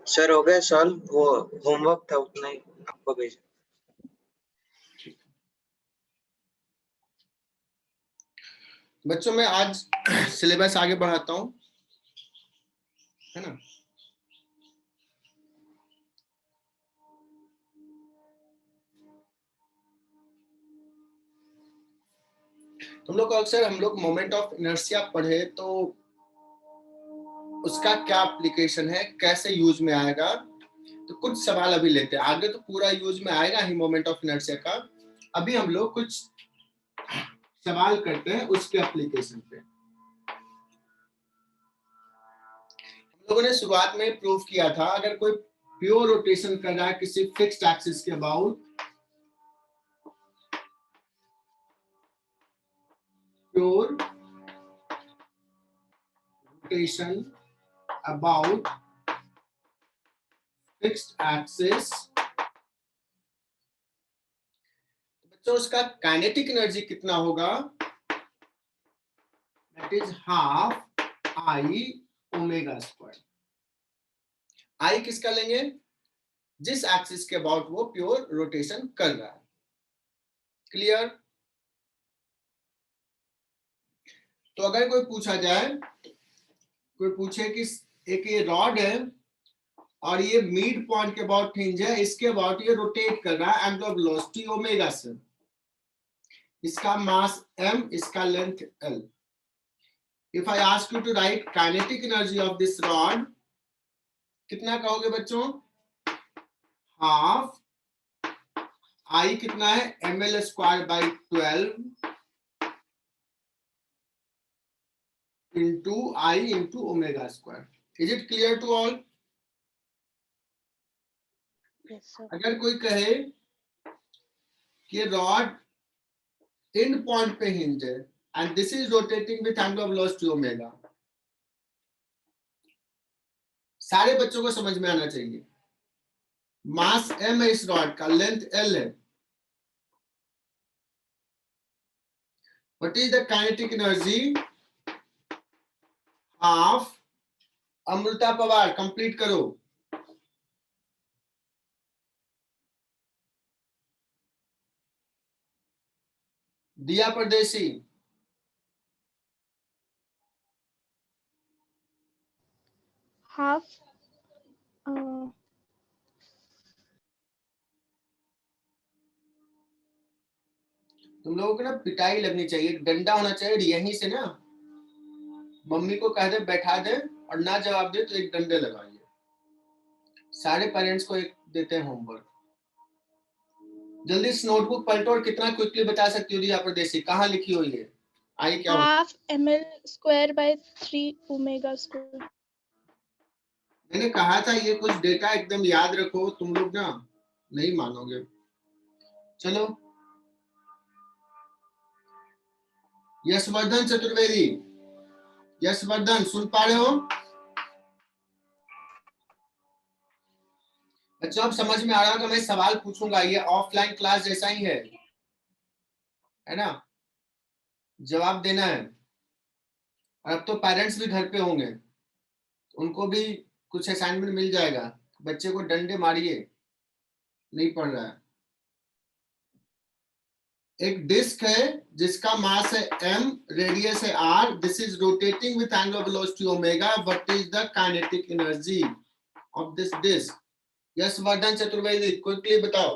Sir हो गया solve, वो होमवर्क था उतना ही आपको भेजा। बच्चों मैं आज सिलेबस आगे बढ़ाता हूं, है ना। तुम लोग अक्सर हम लोग मोमेंट ऑफ इनर्शिया पढ़े तो उसका क्या एप्लीकेशन है, कैसे यूज में आएगा, तो कुछ सवाल अभी लेते हैं। आगे तो पूरा यूज में आएगा ही मोमेंट ऑफ इनर्शिया का। अभी हम लोग कुछ सवाल करते हैं उसके एप्लीकेशन पे। हम लोगों ने शुरुआत में प्रूव किया था, अगर कोई प्योर रोटेशन कर रहा है किसी फिक्स्ड एक्सिस के about, pure rotation about fixed axis, तो उसका काइनेटिक एनर्जी कितना होगा, that is half I omega square. I किसका लेंगे, जिस एक्सिस के अबाउट वो प्योर रोटेशन कर रहा है। क्लियर। तो अगर कोई पूछा जाए, कोई पूछे कि एक ये रॉड है और ये मिड पॉइंट के अबाउट हिंज है, इसके अबाउट ये रोटेट कर रहा है एंगुलर वेलोसिटी ओमेगा से, इसका मास m, इसका length l। If I ask you to write kinetic energy of this rod, कितना कहोगे बच्चों, हाफ आई कितना है ml square by 12 into I into omega square. Is it clear to all? अगर कोई कहे कि रॉड एंड पॉइंट पे हिंज है and this is rotating with angular velocity omega, सारे बच्चों को समझ में आना चाहिए, मास m है इस रॉड का, लेंथ l है, what is the kinetic energy, half, Amrita Pawar complete करो, दिया परदेसी, हाफ तुम लोगों को ना पिटाई लगनी चाहिए, डंडा होना चाहिए यहीं से ना, मम्मी को कह दे बैठा दे और ना जवाब दे तो एक डंडे लगाइए। सारे पेरेंट्स को एक देते हैं होमवर्क। जल्दी से नोटबुक पलटो और कितना क्विकली बता सकती हो दिया परदेसी, कहाँ लिखी हुई है, आई क्या होता है? Half ml square by 3 omega square. मैंने कहा था ये कुछ डेटा एकदम याद रखो, तुम लोग ना नहीं मानोगे। चलो, यशवर्धन चतुर्वेदी, यशवर्धन सुन पा रहे हो बच्चों? अब समझ में आ रहा होगा, मैं सवाल पूछूंगा, ये ऑफलाइन क्लास जैसा ही है ना, जवाब देना है। और अब तो पेरेंट्स भी घर पे होंगे, उनको भी कुछ असाइनमेंट मिल जाएगा, बच्चे को डंडे मारिए, नहीं पढ़ रहा है। एक डिस्क है जिसका मास है m, रेडियस है r, this is rotating with angular velocity omega, what is the kinetic energy of this disc? Yashwardhan Chaturvedi quickly बताओ।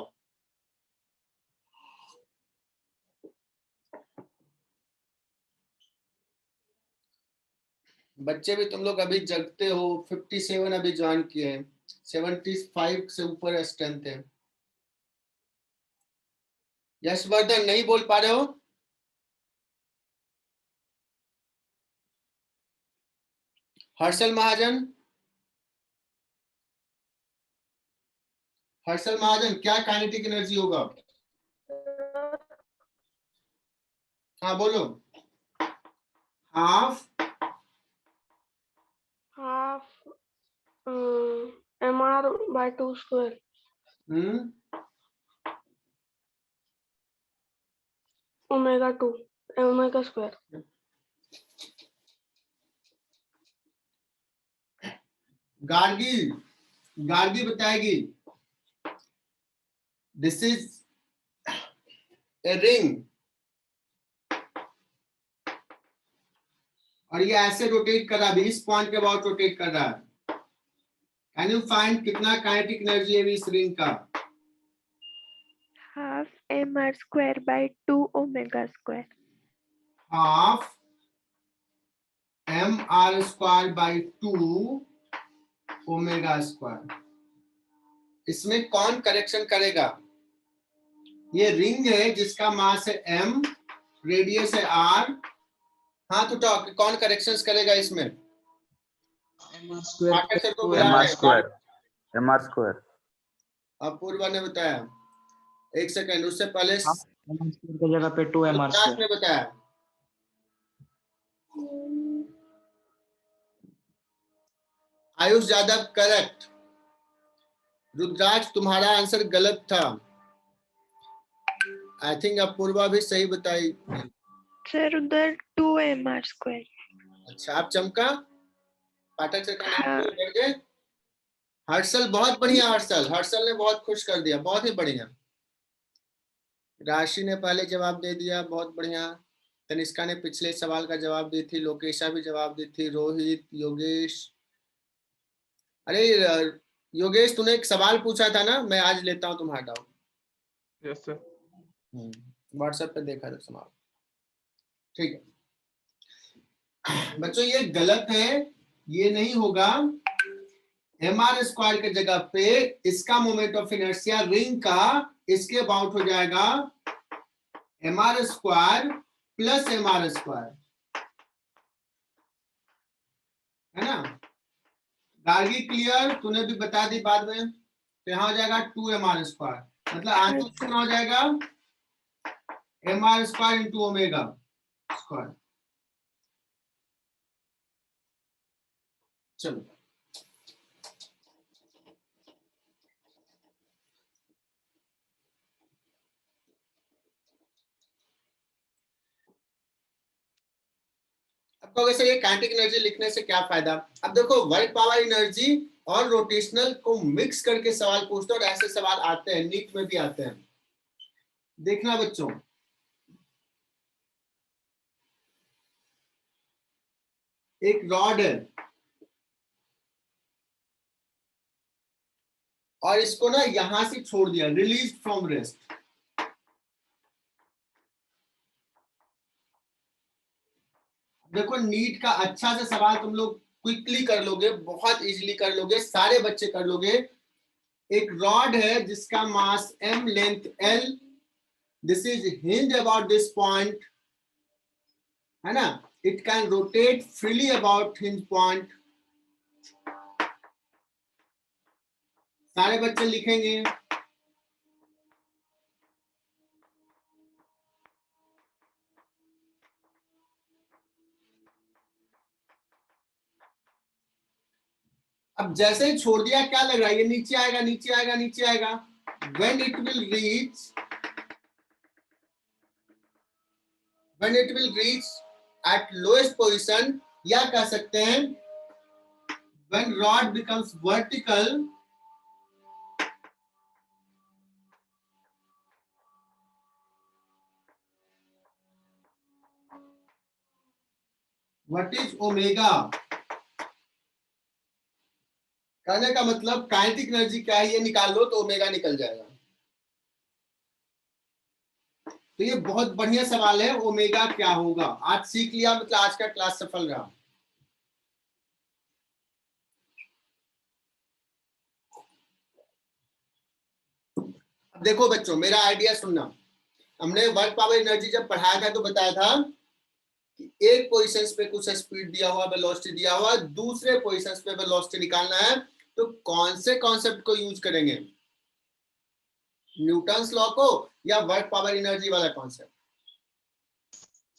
बच्चे भी तुम लोग अभी जगते हो, 57 अभी ज्वाइन किए हैं, 75 से ऊपर स्ट्रेंथ है। यशवर्धन नहीं बोल पा रहे हो? हर्षल महाजन, हर्षल महाजन क्या काइनेटिक एनर्जी होगा? हाँ बोलो। Half mr by 2 square omega square। Gargi Gargi बताएगी। दिस इज ए रिंग और ये ऐसे रोटेट कर रहा है, इस पॉइंट के अबाउट रोटेट कर रहा है। कैन यू फाइंड कितना काइनेटिक एनर्जी है इस रिंग का? half mr square by 2 omega square. Half M R square by 2 omega square. इसमें कौन करेक्शन करेगा? ये रिंग है जिसका मास है m, रेडियस है r। हाँ तो कौन करेक्शंस करेगा इसमें? पाठक सर को बुला रहे हैं। mr square अब पूर्वा ने बताया, एक सेकंड, उससे पहले की जगह पे 2mr रुद्राक्ष square। ने बताया। आयुष यादव करेक्ट। रुद्राक्ष तुम्हारा आंसर गलत था। आई थिंक अब पूर्वा भी सही बताई। सर उधर 2mr square। अच्छा, आप चमका पाठक सर का नाम हाँ। बढ़ गए। हर्षल बहुत बढ़िया, हर्षल ने बहुत खुश कर दिया, बहुत ही बढ़िया। राशि ने पहले जवाब दे दिया, बहुत बढ़िया। तनिष्का ने पिछले सवाल का जवाब दी थी, लोकेशा भी जवाब दी थी, रोहित, योगेश। अरे योगेश, तूने एक सवाल पूछा था ना, मैं आज लेता हूँ तुम्हारा डाउट। Yes sir. व्हाट्सएप पे देखा था सवाल। ठीक है बच्चों, ये गलत है, ये नहीं होगा। mr स्क्वायर के जगह पे इसका मोमेंट ऑफ इनर्शिया रिंग का इसके अबाउट हो जाएगा mr square plus mr square, है ना? गार्गी क्लियर? तूने भी बता दी बाद में। तो यहाँ हो जाएगा 2mr स्क्वायर, मतलब आंसर कितना हो जाएगा? mr square into omega square. चलो अब कहोगे सर ये काइनेटिक एनर्जी लिखने से क्या फायदा? अब देखो, वर्क पावर एनर्जी और रोटेशनल को मिक्स करके सवाल पूछते हैं और ऐसे सवाल आते हैं, नीट में भी आते हैं। देखना बच्चों, एक रॉड है और इसको ना यहां से छोड़ दिया, रिलीज फ्रॉम रेस्ट। देखो, नीट का अच्छा से सवाल तुम लोग क्विकली कर लोगे, बहुत इजीली कर लोगे, सारे बच्चे कर लोगे। एक रॉड है जिसका मास m, length l, this is hinge about this point, है ना? It can rotate freely about hinge point. सारे बच्चे लिखेंगे। अब जैसे ही छोड़ दिया, क्या लग रहा है? ये नीचे आएगा, नीचे आएगा, नीचे आएगा। when it will reach at lowest position, या कह सकते हैं when rod becomes vertical, what is omega? कहने का मतलब काइनेटिक एनर्जी क्या है ये निकाल लो तो ओमेगा निकल जाएगा। तो ये बहुत बढ़िया सवाल है, ओमेगा क्या होगा? आज सीख लिया, मतलब आज का क्लास सफल रहा। अब देखो बच्चों, मेरा आइडिया सुनना। हमने वर्क पावर एनर्जी जब पढ़ाया था तो बताया था कि एक पोजीशन पे कुछ स्पीड दिया हुआ, वेलोसिटी दिया हुआ, दूसरे पोजीशन पे वेलोसिटी निकालना है, तो कौन से कॉन्सेप्ट को यूज करेंगे? न्यूटन्स लॉ को या वर्क पावर एनर्जी वाला concept?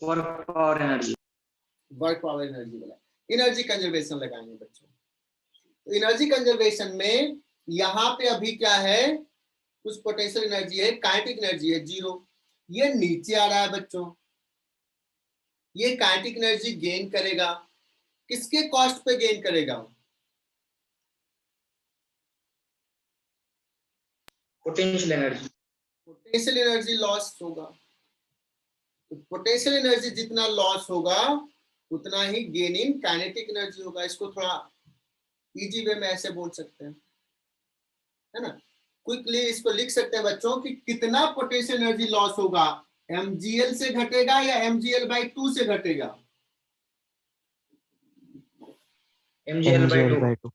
Work power energy. Work power energy वाला। एनर्जी कंजर्वेशन लगाएंगे बच्चों। तो एनर्जी कंजर्वेशन में यहाँ पे अभी क्या है? कुछ पोटेंशियल एनर्जी है, काइनेटिक एनर्जी है 0, ये नीचे आ रहा है बच्चों। ये काइनेटिक एनर्जी गेन करेगा, किसके कॉस्ट पे गेन करेगा? Potential energy. Potential energy loss होगा, तो पोटेंशियल एनर्जी जितना लॉस होगा उतना ही गेन इन काइनेटिक एनर्जी होगा। इसको थोड़ा इजी वे में ऐसे बोल सकते हैं, है ना, क्विकली इसको लिख सकते हैं बच्चों कि कितना पोटेंशियल एनर्जी लॉस होगा, mgl से घटेगा या mgl/2 से घटेगा? mgl/2।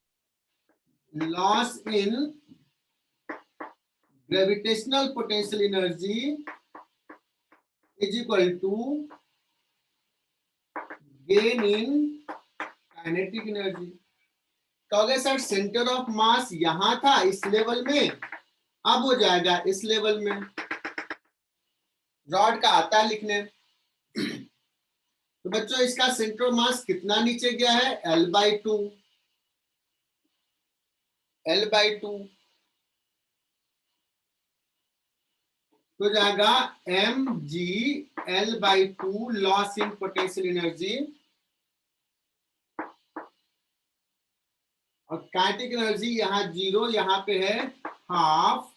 Loss in gravitational potential energy is equal to gain in kinetic energy. कहोगे सर सेंटर ऑफ मास यहां था इस लेवल में, अब हो जाएगा इस लेवल में। रॉड का आता है लिखने। तो बच्चों इसका सेंटर ऑफ मास कितना नीचे गया है? L/2। L/2 तो जाएगा mgl/2 loss in potential energy, और काइनेटिक एनर्जी यहाँ 0, यहाँ पे है हाफ।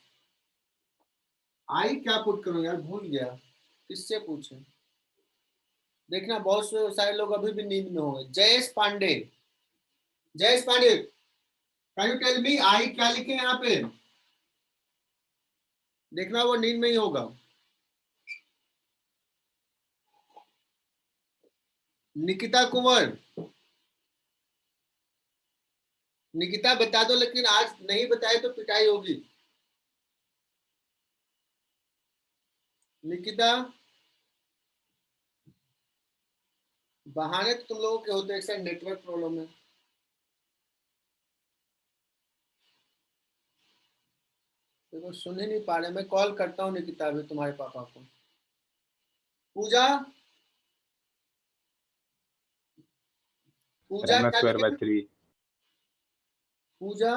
आई क्या पुट करूं यार, भूल गया, किससे पूछे? देखना बहुत सारे लोग अभी भी नींद में होंगे। Jayesh Pandey, Jayesh Pandey can you tell me I क्या लिखे यहाँ पे? देखना वो नींद में ही होगा। निकिता कुंवर, निकिता बता दो, लेकिन आज नहीं बताए तो पिटाई होगी। निकिता, बहाने तो तुम लोगों के होते हैं, एक साइड नेटवर्क प्रॉब्लम है। देखो सुन ही नहीं पा रहे, मैं कॉल करता हूँ निकिता अभी तुम्हारे पापा को। पूजा, पूजा क्या लिखे? पूजा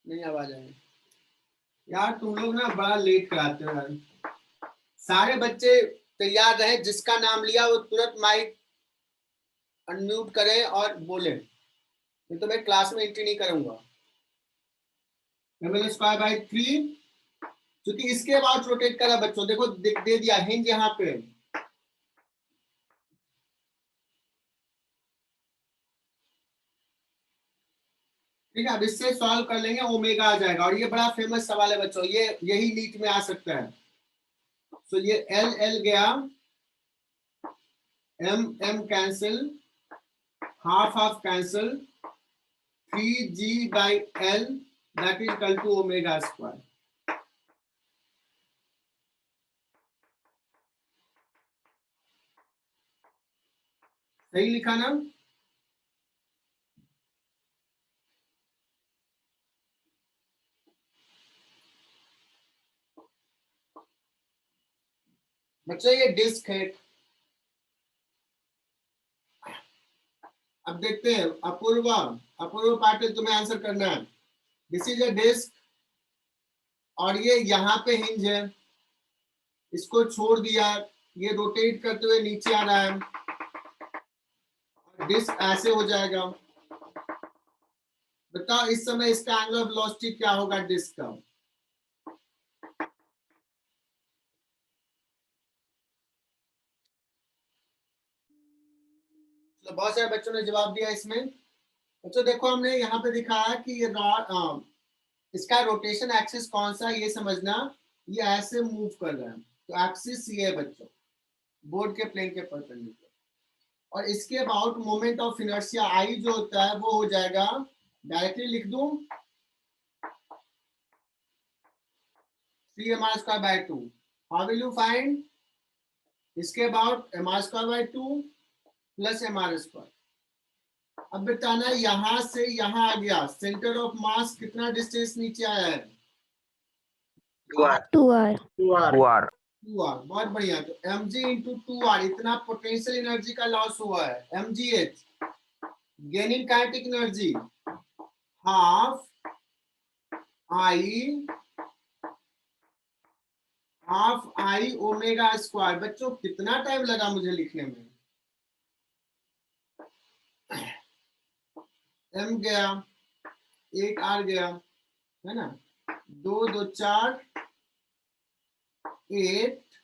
नहीं, आवाज आई यार, तुम लोग ना बड़ा लेट कराते हो यार। सारे बच्चे तैयार रहे, जिसका नाम लिया वो तुरंत माइक अनम्यूट करे और बोले, नहीं तो मैं क्लास में एंट्री नहीं करूंगा। ml²/3 क्योंकि इसके बाद रोटेट करा बच्चों, देखो दे दिया हिंज यहाँ पे। ठीक है, अब इससे सॉल्व कर लेंगे, ओमेगा आ जाएगा। और ये बड़ा फेमस सवाल है बच्चों, ये यही नीट में आ सकता है। तो ये एल एल गया, M M cancel, half half cancel, 3g/l that is equal to ω²। सही लिखा ना? बच्चों ये डिस्क है। अब देखते हैं, अपूर्वा, अपूर्व पाटिल तुम्हें आंसर करना है। दिस इज अ डिस्क और ये यहाँ पे हिंज है, इसको छोड़ दिया, ये रोटेट करते हुए नीचे आ रहा है, डिस्क ऐसे हो जाएगा। बताओ इस समय इसका एंगल ऑफ वेलोसिटी क्या होगा डिस्क का? तो बहुत सारे बच्चों ने जवाब दिया इसमें। बच्चों देखो हमने यहाँ पे दिखाया कि ये रॉड, इसका रोटेशन एक्सिस कौन सा, ये समझना, ये ऐसे मूव कर रहा है, तो एक्सिस ये है बच्चों, बोर्ड के प्लेन के परपेंडिकुलर। और इसके about moment of inertia I जो होता है वो हो जाएगा, डायरेक्टली लिख दूं, 3mr²/2। How will you find? इसके अबाउट mr²/2 प्लस mr²। अब बताना यहां से यहां आ गया, सेंटर ऑफ मास कितना डिस्टेंस नीचे आया है? 2r 2r। बहुत बढ़िया। तो mg इंटू 2r, इतना पोटेंशियल एनर्जी का लॉस हुआ है। mgh gaining kinetic energy half I ω²। बच्चों कितना टाइम लगा मुझे लिखने में? m गया, एक r गया, है ना, 2 2 4 8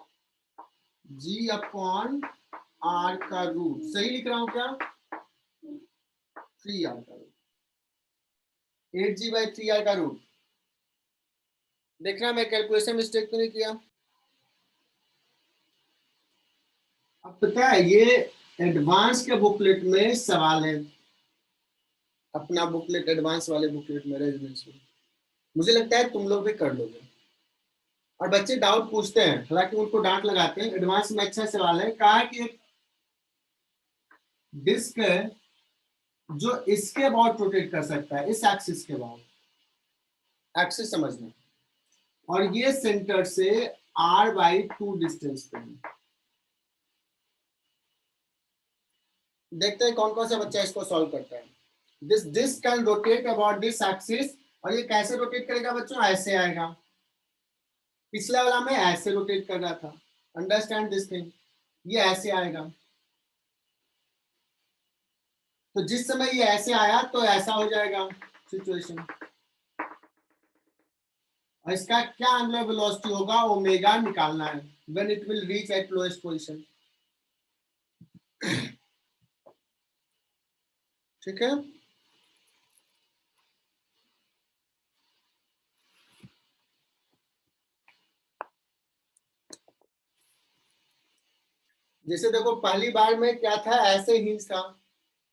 g अपॉन r का रूट, सही लिख रहा हूं क्या? 3r का रूट, 8g/3r का रूट। देखना मैं कैलकुलेशन मिस्टेक तो नहीं किया। अब पता है ये एडवांस के बुकलेट में सवाल है, अपना बुकलेट एडवांस वाले बुकलेट में रेजिडेंस में, मुझे लगता है तुम लोग भी कर लोगे। और बच्चे डाउट पूछते हैं, हालांकि उनको डांट लगाते हैं, एडवांस में अच्छा सवाल है। कहा कि एक डिस्क है जो इसके अबाउट रोटेट कर सकता है, इस एक्सिस के अबाउट, एक्सिस समझना, और ये सेंटर से r/2 डिस्टेंस पे है। देखते हैं कौन कौन सा बच्चा इसको सॉल्व करता है। This disc can rotate about this axis, और ये कैसे रोटेट करेगा बच्चों? ऐसे आएगा, पिछला वाला में ऐसे रोटेट कर रहा था, अंडरस्टैंड दिस थिंग, ये ऐसे आएगा। तो जिस समय ये ऐसे आया तो ऐसा हो जाएगा सिचुएशन, और इसका क्या एंगुलर वेलोसिटी होगा? ओमेगा निकालना है when it will reach at lowest position. ठीक है, जैसे देखो पहली बार में क्या था, ऐसे हिंज था,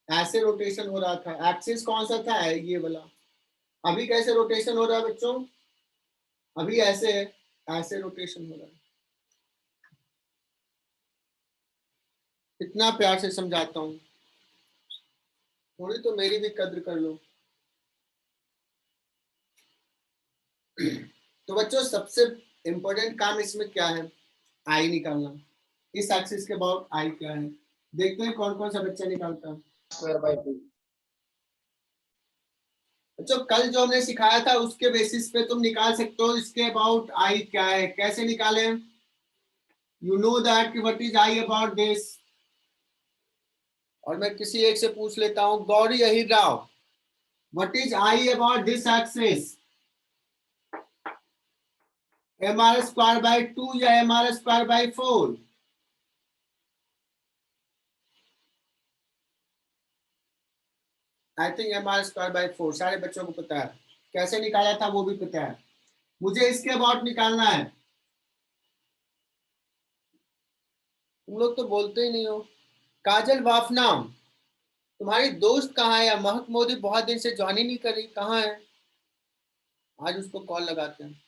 ऐसे रोटेशन हो रहा था, एक्सिस कौन सा था? ये वाला। अभी कैसे रोटेशन हो रहा है बच्चों? अभी ऐसे है, ऐसे रोटेशन हो रहा है। इतना प्यार से समझाता हूं, थोड़ी तो मेरी भी कद्र कर लो। तो बच्चों सबसे इंपॉर्टेंट काम इसमें क्या है? आई निकालना। इस एक्सिस के अबाउट आई क्या है? देखते हैं कौन कौन सा बच्चा निकालता है। square/2। बच्चों कल जो हमने सिखाया था उसके बेसिस पे तुम निकाल सकते हो इसके अबाउट आई क्या है। कैसे निकाले? You know that what is I about this. और मैं किसी एक से पूछ लेता हूं, Gauri Ahir Rao, what is I about this axis? mr²/2 या mr²/4? आई थिंक mr²/4 सारे बच्चों को पता है। कैसे निकाला था वो भी पता है। मुझे इसके अबाउट निकालना है। तुम लोग तो बोलते ही नहीं हो। काजल वाफनाम, तुम्हारी दोस्त कहाँ है? या महक मोदी बहुत दिन से ज्वाइन ही नहीं करी, कहाँ है? आज उसको कॉल लगाते हैं।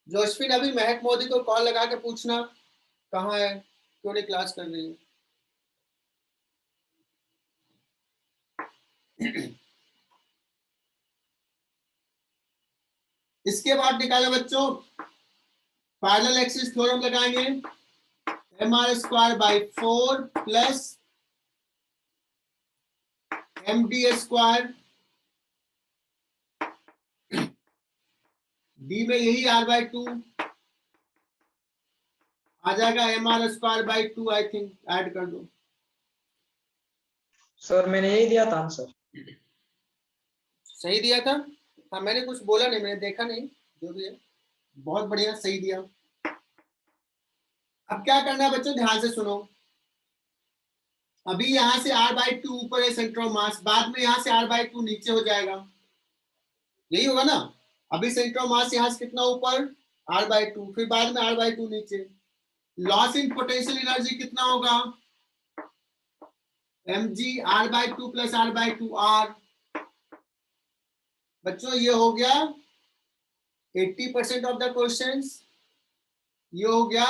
जोशफिन, अभी महक मोदी को कॉल लगा के पूछना कहाँ है, क्यों नहीं क्लास कर रही है। इसके बाद निकाला बच्चों, पैरेलल एक्सिस थ्योरम लगाएंगे, mr²/4 प्लस md², d में यही r/2 आ जाएगा, mr²/2 आई थिंक ऐड कर दो। सर मैंने यही दिया था आंसर। सही दिया था? हाँ मैंने कुछ बोला नहीं, मैंने देखा नहीं, जो भी है बहुत बढ़िया सही दिया। अब क्या करना है बच्चों, ध्यान से सुनो। अभी यहां से r/2 ऊपर है सेंटर ऑफ मास, बाद में यहां से r/2 नीचे हो जाएगा, यही होगा ना। अभी सेंटर ऑफ मास यहां से कितना ऊपर? r/2, फिर बाद में r/2 नीचे। लॉस इन पोटेंशियल एनर्जी कितना होगा? mg r/2 plus r/2 r। बच्चों ये हो गया 80% ऑफ द क्वेश्चंस, ये हो गया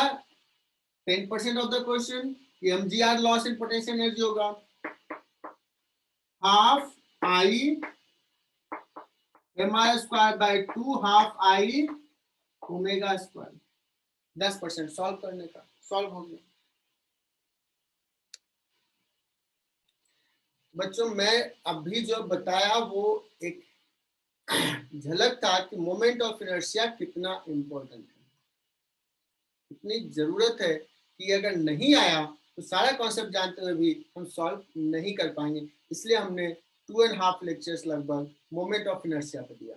10% ऑफ द क्वेश्चन। ये mgr loss in potential energy होगा, half I mr²/2 half I ω²। 10% solve करने का, सॉल्व हो गया। बच्चों मैं अभी जो बताया वो एक झलक था कि मोमेंट ऑफ इनर्शिया कितना इंपॉर्टेंट है। इतनी जरूरत है कि अगर नहीं आया तो सारा कॉन्सेप्ट जानते हुए भी हम सॉल्व नहीं कर पाएंगे, इसलिए हमने 2.5 लेक्चर्स लगभग मोमेंट ऑफ इनर्शिया पे दिया।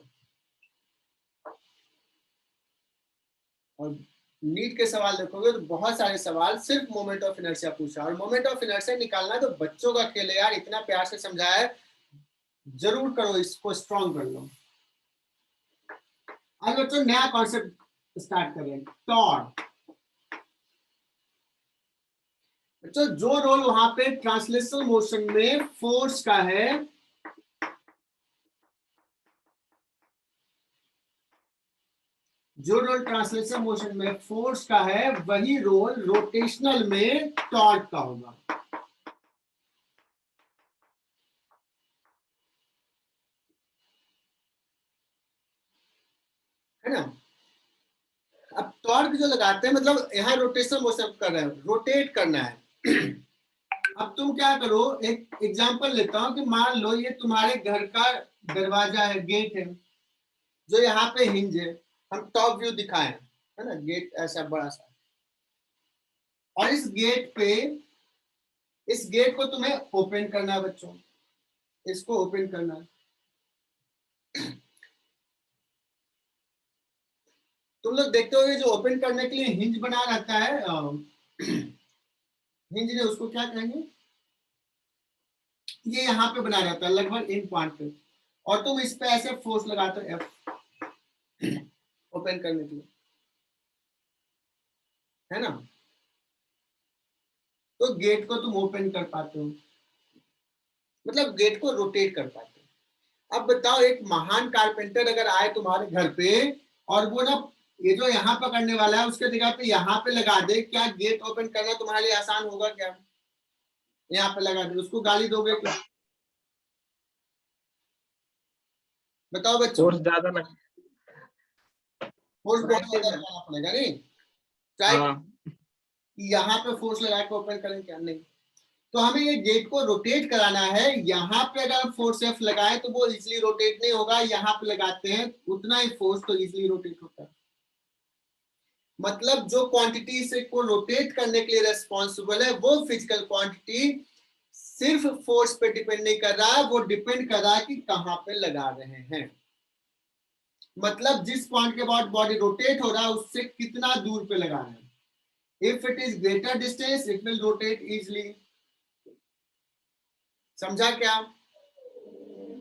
और नीट के सवाल देखोगे तो बहुत सारे सवाल सिर्फ मोमेंट ऑफ इनर्शिया पूछा, और मोमेंट ऑफ इनर्शिया निकालना तो बच्चों का खेल है यार, इतना प्यार से समझाया है, जरूर करो, इसको स्ट्रॉन्ग कर लो। आज बच्चों नया कॉन्सेप्ट स्टार्ट करें, टॉर्क। बच्चों जो रोल वहां पे ट्रांसलेशनल मोशन में फोर्स का है, जो रोल ट्रांसलेशनल मोशन में फोर्स का है वही रोल रोटेशनल में टॉर्क का होगा। है ना? अब टॉर्क जो लगाते हैं मतलब यहाँ रोटेशनल मोशन कर रहे हैं, रोटेट करना है। अब तुम क्या करो, एक एग्जांपल लेता हूं कि मान लो ये तुम्हारे घर का दरवाजा है, गेट है, जो यहाँ पे हिंज है, हम टॉप व्यू दिखाएं, है ना, गेट ऐसा बड़ा सा, और इस गेट को तुम्हें ओपन करना है बच्चों, इसको ओपन करना है। तुम लोग देखते हो जो ओपन करने के लिए हिंज बना रहता है, हिंज ने उसको क्या कहेंगे, ये यहाँ पे बना रहता है लगभग इन पॉइंट पे, और तुम इस पे ऐसे फोर्स लगाते हो F ओपन करने के लिए, है ना, तो गेट को तुम ओपन कर पाते हो, मतलब गेट को रोटेट कर पाते हो। अब बताओ एक महान कारपेंटर अगर आए तुम्हारे घर पे और वो ना ये जो यहाँ पकड़ने वाला है उसके जगह पे यहाँ पे लगा दे, क्या गेट ओपन करना तुम्हारे लिए आसान होगा क्या? यहाँ पे लगा दे, उसको गाली दोगे क्या? बताओ बच्चों, फोर्स ज्यादा ना। फोर्स बहुत ज्यादा लगाना पड़ेगा, नहीं चाहे हाँ, यहाँ पे फोर्स लगा के ओपन करें क्या? नहीं। तो हमें ये गेट को रोटेट कराना है, यहाँ पे अगर फोर्स F लगाए तो वो इजिली रोटेट नहीं होगा, यहाँ पे लगाते हैं उतना ही फोर्स तो इजिली रोटेट होता है। मतलब जो क्वांटिटी से को रोटेट करने के लिए रेस्पॉन्सिबल है वो फिजिकल क्वांटिटी सिर्फ फोर्स पे डिपेंड नहीं कर रहा है, वो डिपेंड कर रहा है कि कहां पे लगा रहे हैं। मतलब जिस पॉइंट के बाद बॉडी रोटेट हो रहा है उससे कितना दूर पे लगा है। If it is greater distance it will rotate easily. समझा क्या?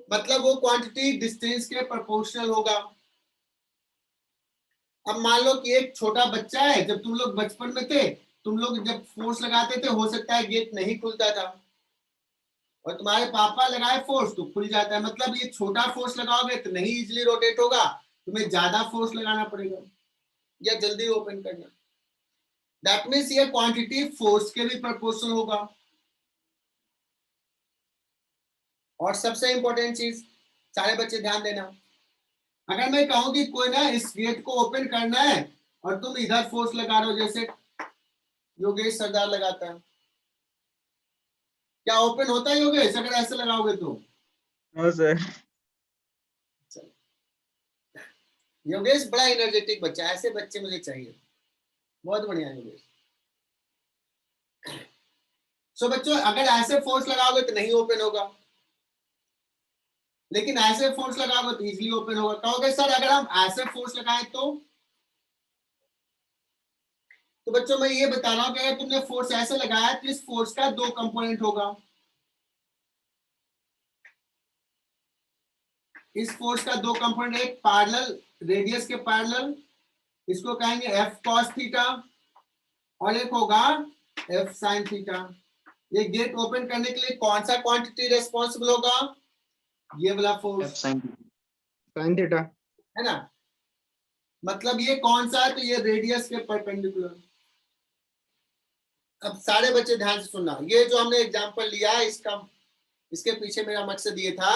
मतलब वो क्वांटिटी डिस्टेंस के प्रोपोर्शनल होगा। अब मान लो कि एक छोटा बच्चा है, जब तुम लोग बचपन में थे, तुम लोग जब फोर्स लगाते थे हो सकता है गेट नहीं खुलता था, और तुम्हारे पापा लगाए फोर्स तो खुल जाता है। मतलब ये छोटा फोर्स लगाओगे तो नहीं इजिली रोटेट होगा, तुम्हें ज्यादा फोर्स लगाना पड़ेगा या जल्दी ओपन करना। दैट मींस ये क्वांटिटी फोर्स के भी प्रोपोर्शनल होगा। और सबसे इंपॉर्टेंट चीज, सारे बच्चे ध्यान देना, अगर मैं कहूं कि कोई ना इस गेट को ओपन करना है और तुम इधर फोर्स लगा रहे हो, जैसे योगेश सरदार लगाता है, क्या ओपन होता है योगेश अगर ऐसे लगाओगे तो? हाँ सर। योगेश बड़ा एनर्जेटिक बच्चा, ऐसे बच्चे मुझे चाहिए, बहुत बढ़िया योगेश। सो बच्चों अगर ऐसे फोर्स लगाओगे तो नहीं ओपन होगा, लेकिन ऐसे फोर्स लगाओगे तो इजीली ओपन होगा। कहोगे सर अगर हम ऐसे फोर्स लगाएं तो बच्चों मैं ये बता रहा हूं कि अगर तुमने फोर्स ऐसे लगाया तो इस फोर्स का दो कंपोनेंट होगा। इस फोर्स का दो कंपोनेंट, एक पैरेलल रेडियस के पैरेलल, इसको कहेंगे F cos थीटा, और एक होगा F sin थीटा। ये गेट ओपन करने के लिए कौन सा क्वांटिटी रेस्पॉन्सिबल होगा? ये वाला फोर्स, साइन थीटा। है ना। मतलब ये कौन सा है? तो ये रेडियस के परपेंडिकुलर। अब सारे बच्चे ध्यान से सुनना, ये जो हमने एग्जांपल लिया इसके पीछे मेरा मकसद ये था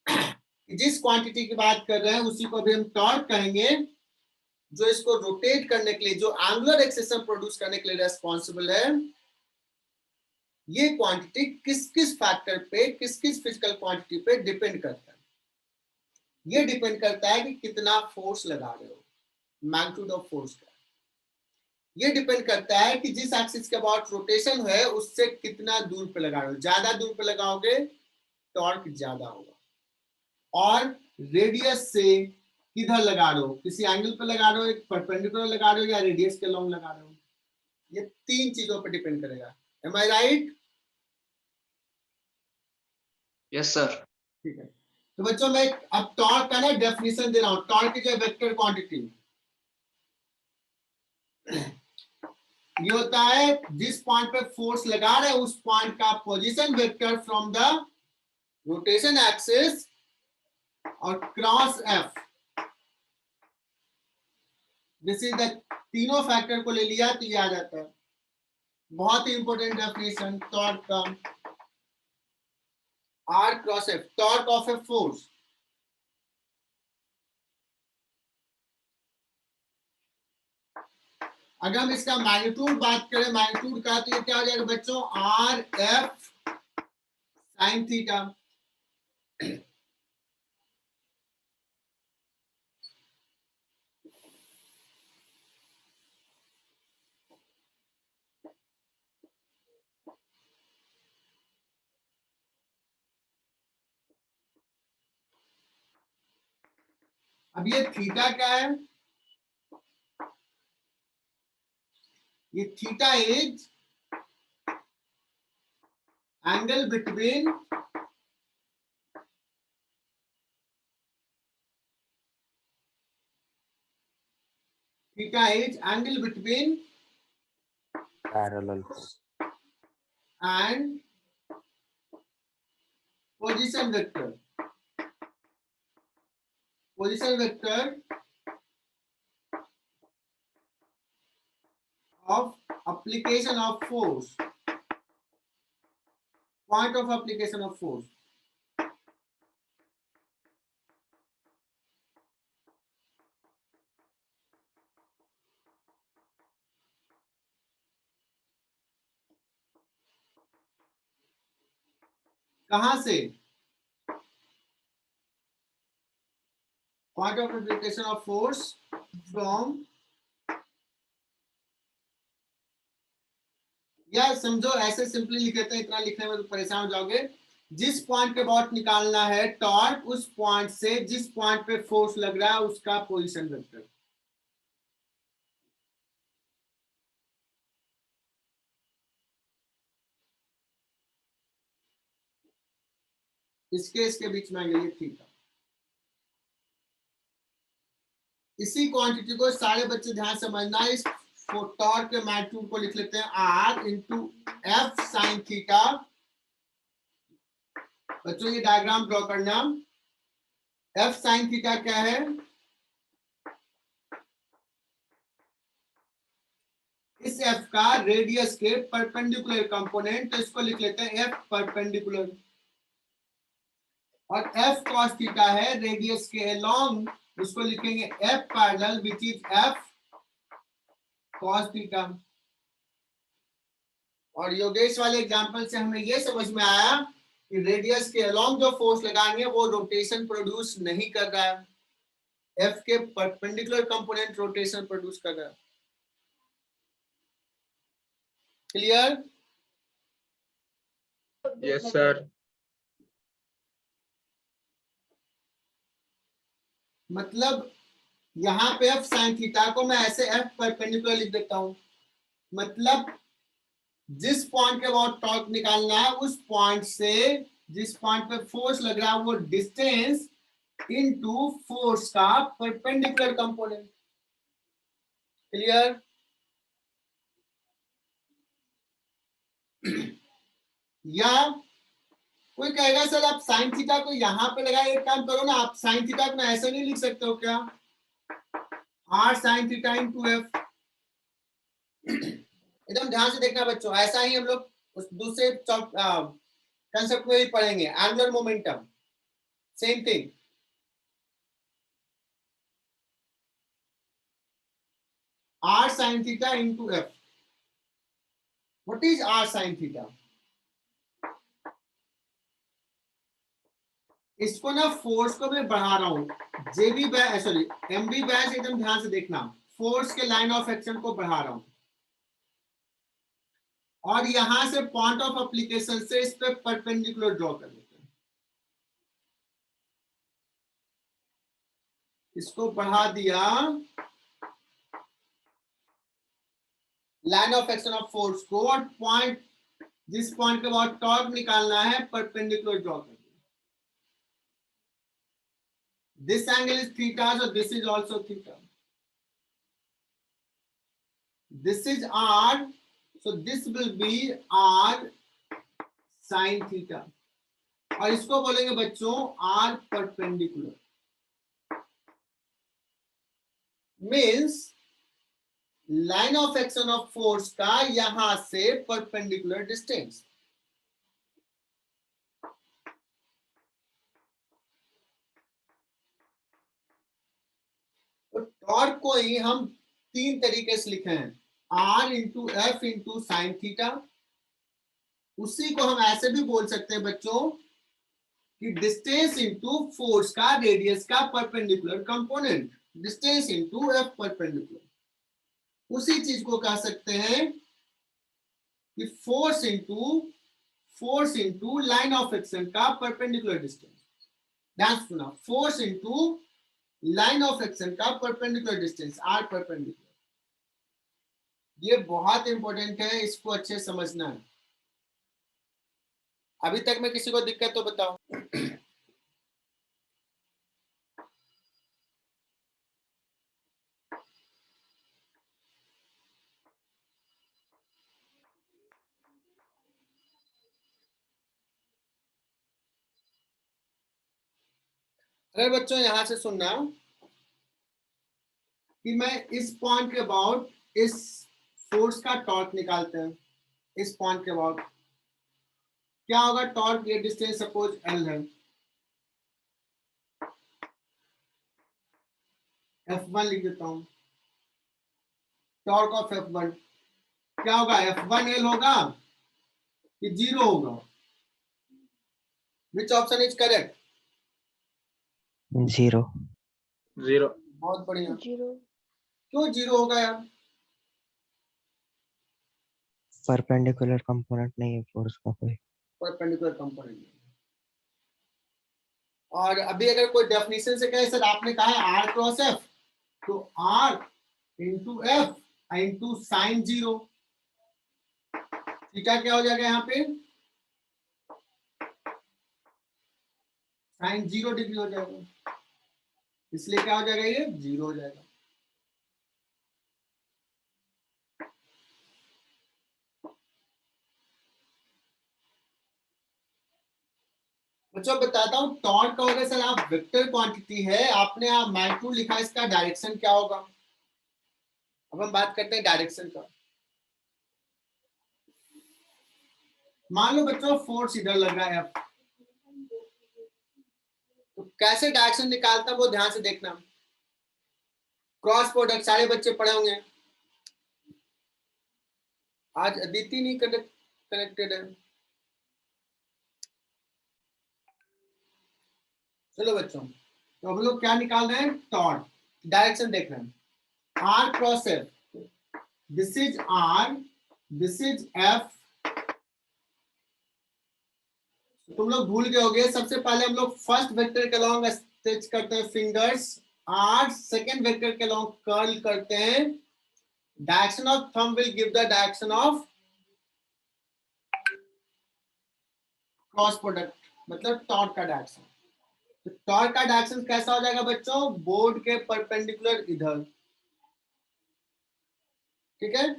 कि जिस क्वांटिटी की बात कर रहे हैं उसी को भी हम टॉर्क कहेंगे, जो इसको रोटेट करने के लिए, जो एंगुलर एक्सेशन प्रोड्यूस करने के लिए रेस्पॉन्सिबल है। ये क्वांटिटी किस किस फैक्टर पे, किस किस फिजिकल क्वांटिटी पे डिपेंड करता है? ये डिपेंड करता है कि कितना फोर्स लगा रहे हो, मैग्नीट्यूड ऑफ फोर्स का। ये डिपेंड करता है कि जिस एक्सिस के अबाउट रोटेशन है उससे कितना दूर पे लगा रहे हो। ज्यादा दूर पे लगाओगे टॉर्क ज्यादा होगा। और रेडियस से किधर लगा रहे हो, किसी एंगल पे लगा रहे हो, एक परपेंडिकुलर लगा रहे हो या रेडियस के लॉन्ग लगा रहे हो, ये 3 चीजों पे डिपेंड करेगा। एम आई राइट? Yes sir. ठीक है, तो बच्चों मैं अब टॉर्क का ना डेफिनेशन दे रहा हूं। Torque is a vector quantity. ये होता है जिस पॉइंट पे फोर्स लगा रहे हैं उस पॉइंट का position vector from the rotation axis और cross F. This is the तीनों फैक्टर को ले लिया तो ये आ जाता है। बहुत ही इंपॉर्टेंट डेफिनेशन टॉर्क का। R cross F, torque of a force. अगर हम इसका मैग्नीट्यूड बात करें, मैग्नीट्यूड का, तो ये क्या हो जाएगा बच्चों? R F sine theta. अब ये थीटा क्या है? ये theta is angle between parallel and position vector of application of force, point of application of force. कहां से? Point of application of force from, या समझो ऐसे सिंपली लिख देते हैं, इतना लिखने में तो परेशान हो जाओगे। जिस पॉइंट के अबाउट निकालना है टॉर्क, उस पॉइंट से जिस पॉइंट पे फोर्स लग रहा है उसका पोजीशन वेक्टर। इसके बीच में आएंगे ये थीटा। इसी क्वांटिटी को सारे बच्चे ध्यान समझना। इस टॉर्क के मैग्नीट्यूड को लिख लेते हैं R into F sine theta. बच्चों ये डायग्राम ड्रॉ करना। एफ साइन थीटा क्या है? इस एफ का रेडियस के परपेंडिकुलर कंपोनेंट, तो इसको लिख लेते हैं एफ परपेंडिकुलर। और एफ कॉस थीटा है रेडियस के अलोंग, उसको लिखेंगे F parallel which is F cos theta. और योगेश वाले एग्जांपल से हमें यह समझ में आया कि रेडियस के अलोंग जो फोर्स लगाएंगे वो रोटेशन प्रोड्यूस नहीं कर रहा है, एफ के परपेंडिकुलर कंपोनेंट रोटेशन प्रोड्यूस कर रहा है। क्लियर? Yes, sir. मतलब यहां पे एफ साइन थीटा को मैं ऐसे एफ परपेंडिकुलर लिख देता हूं। मतलब जिस पॉइंट के अबाउट टॉर्क निकालना है उस पॉइंट से जिस पॉइंट पे फोर्स लग रहा है वो डिस्टेंस इनटू फोर्स का परपेंडिकुलर कंपोनेंट। क्लियर? या कोई कहेगा सर आप साइन थीटा को यहां पे लगाए, एक काम करो ना, आप साइन थीटा को ऐसे नहीं लिख सकते हो क्या? R sine theta into F. एकदम ध्यान से देखना बच्चों, ऐसा ही हम लोग उस दूसरे कंसेप्ट में भी पढ़ेंगे। Angular momentum same thing. R sine theta into F. What is R sine theta? इसको ना फोर्स को मैं बढ़ा रहा हूं, JB batch sorry MB batch, एकदम ध्यान से देखना, फोर्स के लाइन ऑफ एक्शन को बढ़ा रहा हूं। और यहां से पॉइंट ऑफ एप्लीकेशन से इस पे परपेंडिकुलर ड्रॉ कर लेते हैं। इसको बढ़ा दिया, line of action of force को, और पॉइंट, जिस पॉइंट के बाद टॉर्क निकालना है, परपेंडिकुलर ड्रॉ कर दिया। This angle is theta, so this is also theta. This is r, so this will be r sin theta. और इसको बोलेंगे बच्चों r perpendicular. Means line of action of force का यहां से परपेंडिकुलर डिस्टेंस। तो टॉर्क को ही हम तीन तरीके से लिखे हैं, r into F into sine theta. उसी को हम ऐसे भी बोल सकते हैं बच्चों कि डिस्टेंस इंटू फोर्स का रेडियस का perpendicular component, distance into F perpendicular. उसी चीज को कह सकते हैं कि force into line of action का परपेंडिकुलर डिस्टेंस। ध्यान सुना, force into line of action का परपेंडिकुलर डिस्टेंस, आर परपेंडिकुलर। ये बहुत इंपॉर्टेंट है, इसको अच्छे से समझना है। अभी तक में किसी को दिक्कत तो बताओ। अरे बच्चों यहां से सुनना कि मैं इस पॉइंट के अबाउट इस फोर्स का टॉर्क निकालते हैं। इस पॉइंट के अबाउट क्या होगा, टॉर्क, ये डिस्टेंस सपोज एल है, F1 लिख देता हूं, टॉर्क ऑफ F1 क्या होगा, F1L होगा कि 0 होगा? Which option is correct? 0. 0. बहुत बढ़िया। 0. क्यों 0 होगा यार? परपेंडिकुलर कंपोनेंट नहीं है फोर्स का कोई। Perpendicular component. और अभी अगर कोई डेफिनेशन से कहे सर आपने कहा है r क्रॉस f, तो r into F into sine 0, theta क्या हो जाएगा यहाँ पे, साइन 0 डिग्री हो जाएगा, इसलिए क्या हो जाएगा, ये 0 हो जाएगा। बच्चों बताता हूं, टॉर्क का होगा सर आप वेक्टर क्वांटिटी है, आपने आप मैग्नीट्यूड लिखा, इसका डायरेक्शन क्या होगा? अब हम बात करते हैं डायरेक्शन का। मान लो बच्चों फोर्स इधर लग रहा है, तो कैसे डायरेक्शन निकालता वो ध्यान से देखना। क्रॉस प्रोडक्ट सारे बच्चे पढ़े होंगे, आज अदिति नहीं कनेक्टेड है। चलो बच्चों, तो हम लोग क्या निकाल रहे हैं, टॉर्क। डायरेक्शन देख रहे हैं, R cross F, this is R, this is F. तुम लोग भूल गए होगे, सबसे पहले हम लोग फर्स्ट वेक्टर के लॉन्ग स्ट्रेच करते हैं फिंगर्स, आर सेकेंड वेक्टर के लॉन्ग कर्ल करते हैं। Direction of thumb will give the direction of cross product, मतलब टॉर्क का डायरेक्शन। तो टॉर्क का डायरेक्शन कैसा हो जाएगा बच्चों, बोर्ड के परपेंडिकुलर इधर, ठीक है।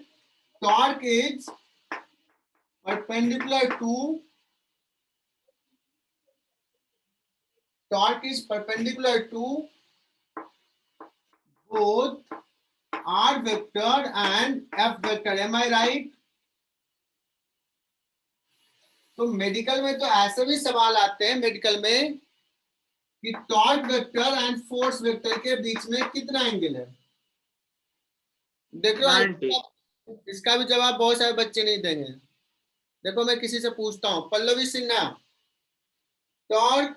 Torque is perpendicular to, torque is perpendicular to both r vector and f vector, am I right? तो मेडिकल में तो ऐसे भी सवाल आते हैं मेडिकल में कि torque vector and force vector के बीच में कितना एंगल है। देखो 90. इसका भी जवाब बहुत सारे बच्चे नहीं देंगे। देखो मैं किसी से पूछता हूँ, Pallavi Sinha, torque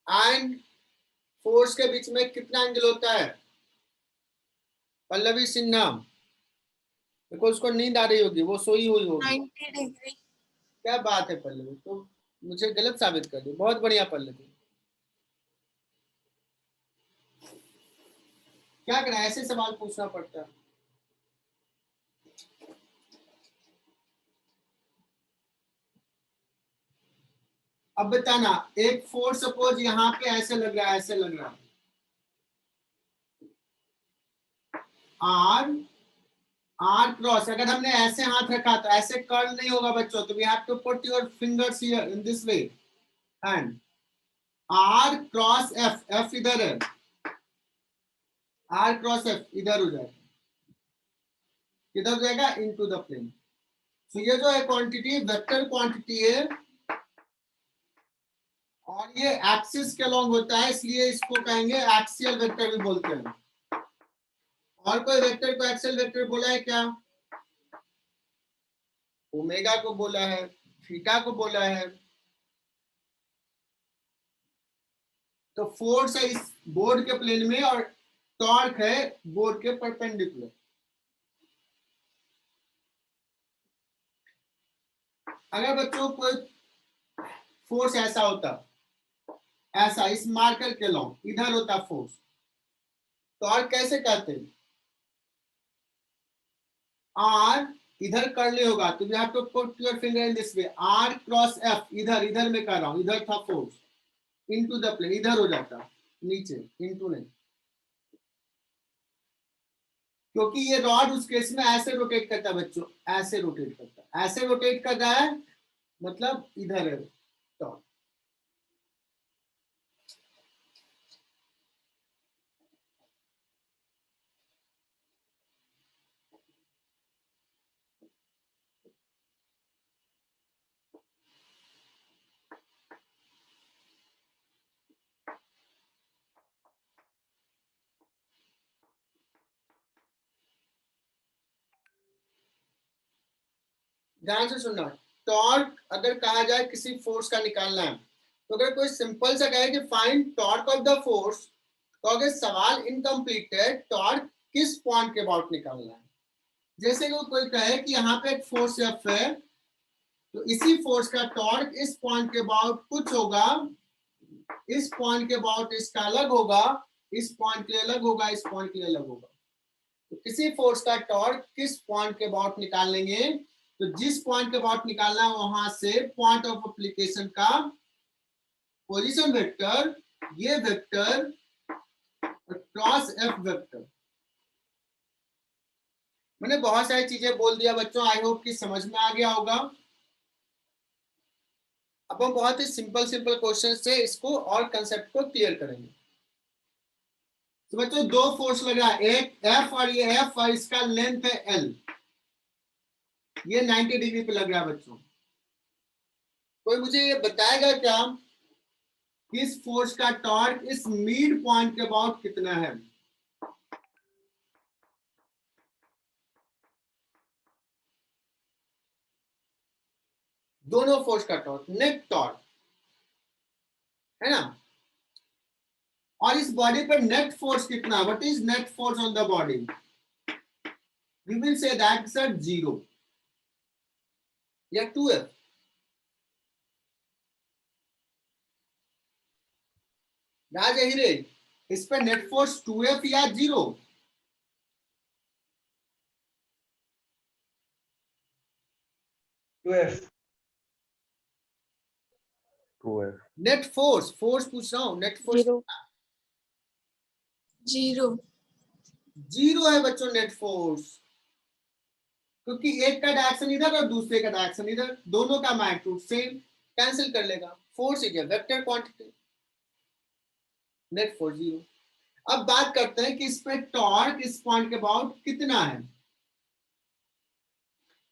and force के बीच में कितना एंगल होता है? पल्लवी सिन्हा, देखो उसको नींद आ रही होगी, वो सोई हुई होगी। 90 डिग्री। क्या बात है पल्लवी, तो मुझे गलत साबित कर दी। बहुत बढ़िया पल्लवी। क्या करें, ऐसे सवाल पूछना पड़ता है। अब बताना, एक फोर्स सपोज यहाँ पे ऐसे लग रहा है, ऐसे लग रहा है, आर क्रॉस। अगर हमने ऐसे हाथ रखा तो ऐसे कर्ल नहीं होगा बच्चों, तो we have to put your fingers here in this way and R cross F, F इधर है, आर क्रॉस एफ इधर हो जाएगा, किधर हो जाएगा, इनटू द प्लेन। तो ये जो है क्वांटिटी वेक्टर क्वांटिटी है और ये एक्सिस के अलोंग होता है, इसलिए इसको कहेंगे एक्सियल वेक्टर भी बोलते हैं। और कोई वेक्टर को एक्सियल वेक्टर बोला है क्या? ओमेगा को बोला है, थीटा को बोला है। तो फोर्स है इस बोर्ड के प्लेन में और टॉर्क है बोर्ड के परपेंडिकुलर। अगर बच्चों कोई फोर्स ऐसा होता, ऐसा इस मार्कर के लॉन्ग इधर होता फोर्स, टॉर्क कैसे कहते हैं? आर इधर करले होगा, तो we have to put your finger in this way, R cross F, इधर इधर में कर रहा हूं, इधर था फोर्स, इनटू द प्लेन, इधर हो जाता नीचे, इनटू नहीं, क्योंकि ये रॉड उस केस में ऐसे रोटेट करता है बच्चों, ऐसे रोटेट करता है, ऐसे रोटेट कर रहा है, मतलब इधर है टॉर्क। ध्यान से सुनना, टॉर्क अगर कहा जाए किसी फोर्स का निकालना है, तो अगर कोई सिंपल सा कहे कि find torque of the force, तो अगर सवाल इनकम्प्लीट है, टॉर्क किस पॉइंट के अबाउट निकालना है। जैसे कि कोई कहे कि यहाँ पे एक फोर्स एफ है, तो इसी फोर्स का टॉर्क इस पॉइंट के अबाउट कुछ होगा, इस पॉइंट के अबाउट इसका अलग होगा, इस पॉइंट के लिए अलग होगा, इस पॉइंट के लिए अलग होगा। तो किसी फोर्स का टॉर्क किस पॉइंट के अबाउट निकाल लेंगे, तो जिस पॉइंट के अबाउट निकालना है वहां से पॉइंट ऑफ एप्लीकेशन का पोजीशन वेक्टर, ये वेक्टर क्रॉस एफ वेक्टर। मैंने बहुत सारी चीजें बोल दिया बच्चों, आई होप कि समझ में आ गया होगा। अब हम बहुत ही सिंपल सिंपल क्वेश्चन से इसको और कंसेप्ट को क्लियर करेंगे। तो बच्चों दो फोर्स लग रहा है, एक एफ और ये एफ, और इसका लेंथ है एल, ये 90 डिग्री पे लग रहा है बच्चों। कोई मुझे ये बताएगा क्या कि इस फोर्स का टॉर्क इस मिड पॉइंट के अबाउट कितना है? दोनों फोर्स का टॉर्क, नेट टॉर्क है ना, और इस बॉडी पर नेट फोर्स कितना, what is net force on the body? We will say that sir 0 या 2f। राज हीरे, इस पर नेट फोर्स 2f या 0? 2f। नेट फोर्स, फोर्स पूछ रहा हूं, नेट फोर्स 0 0 0 है बच्चों नेट फोर्स, क्योंकि एक का डायरेक्शन इधर और दूसरे का डायरेक्शन इधर, दोनों का मैग्नीट्यूड सेम, कैंसिल कर लेगा। Force is vector quantity, net force 0। अब बात करते हैं कि इस पे टॉर्क इस पॉइंट के अबाउट कितना है।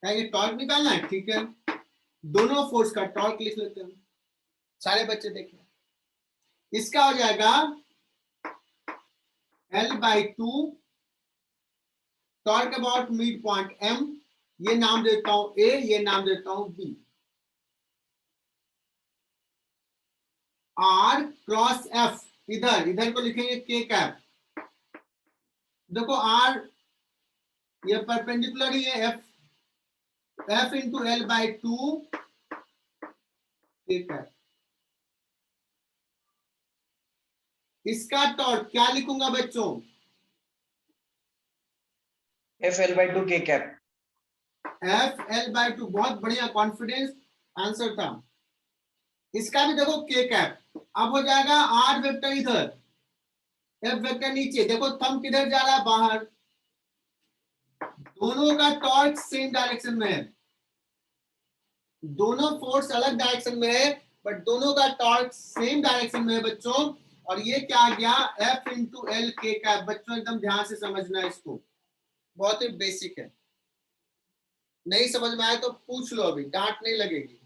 ये टॉर्क निकालना है, ठीक है, दोनों फोर्स का टॉर्क लिख लेते हैं, सारे बच्चे देखें। इसका हो जाएगा L/2, torque about mid point M, ये नाम देता हूं A, ये नाम देता हूं B, R क्रॉस F, इधर इधर को लिखेंगे K कैप। देखो R ये परपेंडिकुलर ही है, एफ इंटू एल बाई 2 के कैप। इसका टॉर्क क्या लिखूंगा बच्चों? FL/2 के कैप। एफ एल बाई 2, बहुत बढ़िया, कॉन्फिडेंस आंसर था। इसका भी देखो के कैप। अब हो जाएगा आर वेक्टर इधर, एफ वेक्टर नीचे। देखो थंब किधर जा रहा है? बाहर। दोनों का टॉर्क सेम डायरेक्शन में है, दोनों फोर्स अलग डायरेक्शन में है, बट दोनों का टॉर्क सेम डायरेक्शन में है बच्चों। और ये क्या आ गया? एफ इंटू एल के कैप। बच्चों एकदम ध्यान से समझना है इसको, बहुत ही बेसिक है। नहीं समझ में आया तो पूछ लो, अभी डांट नहीं लगेगी।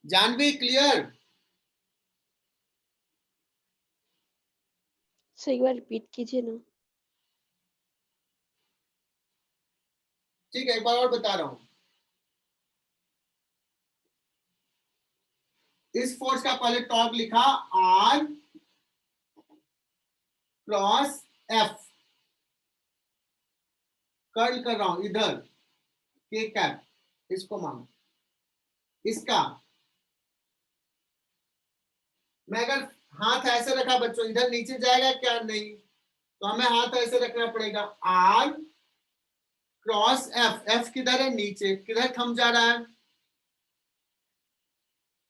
जानवी क्लियर? सर एक बार रिपीट कीजिए ना। ठीक है, एक बार और बता रहा हूं। इस फोर्स का पहले टॉर्क लिखा आर क्रॉस एफ, कर्ल कर रहा हूं इधर के कैप, इसको मानो। इसका मैं अगर हाथ ऐसे रखा बच्चों, इधर नीचे जाएगा क्या? नहीं, तो हमें हाथ ऐसे रखना पड़ेगा। आर क्रॉस एफ, एफ किधर है? नीचे। किधर थंब जा रहा है?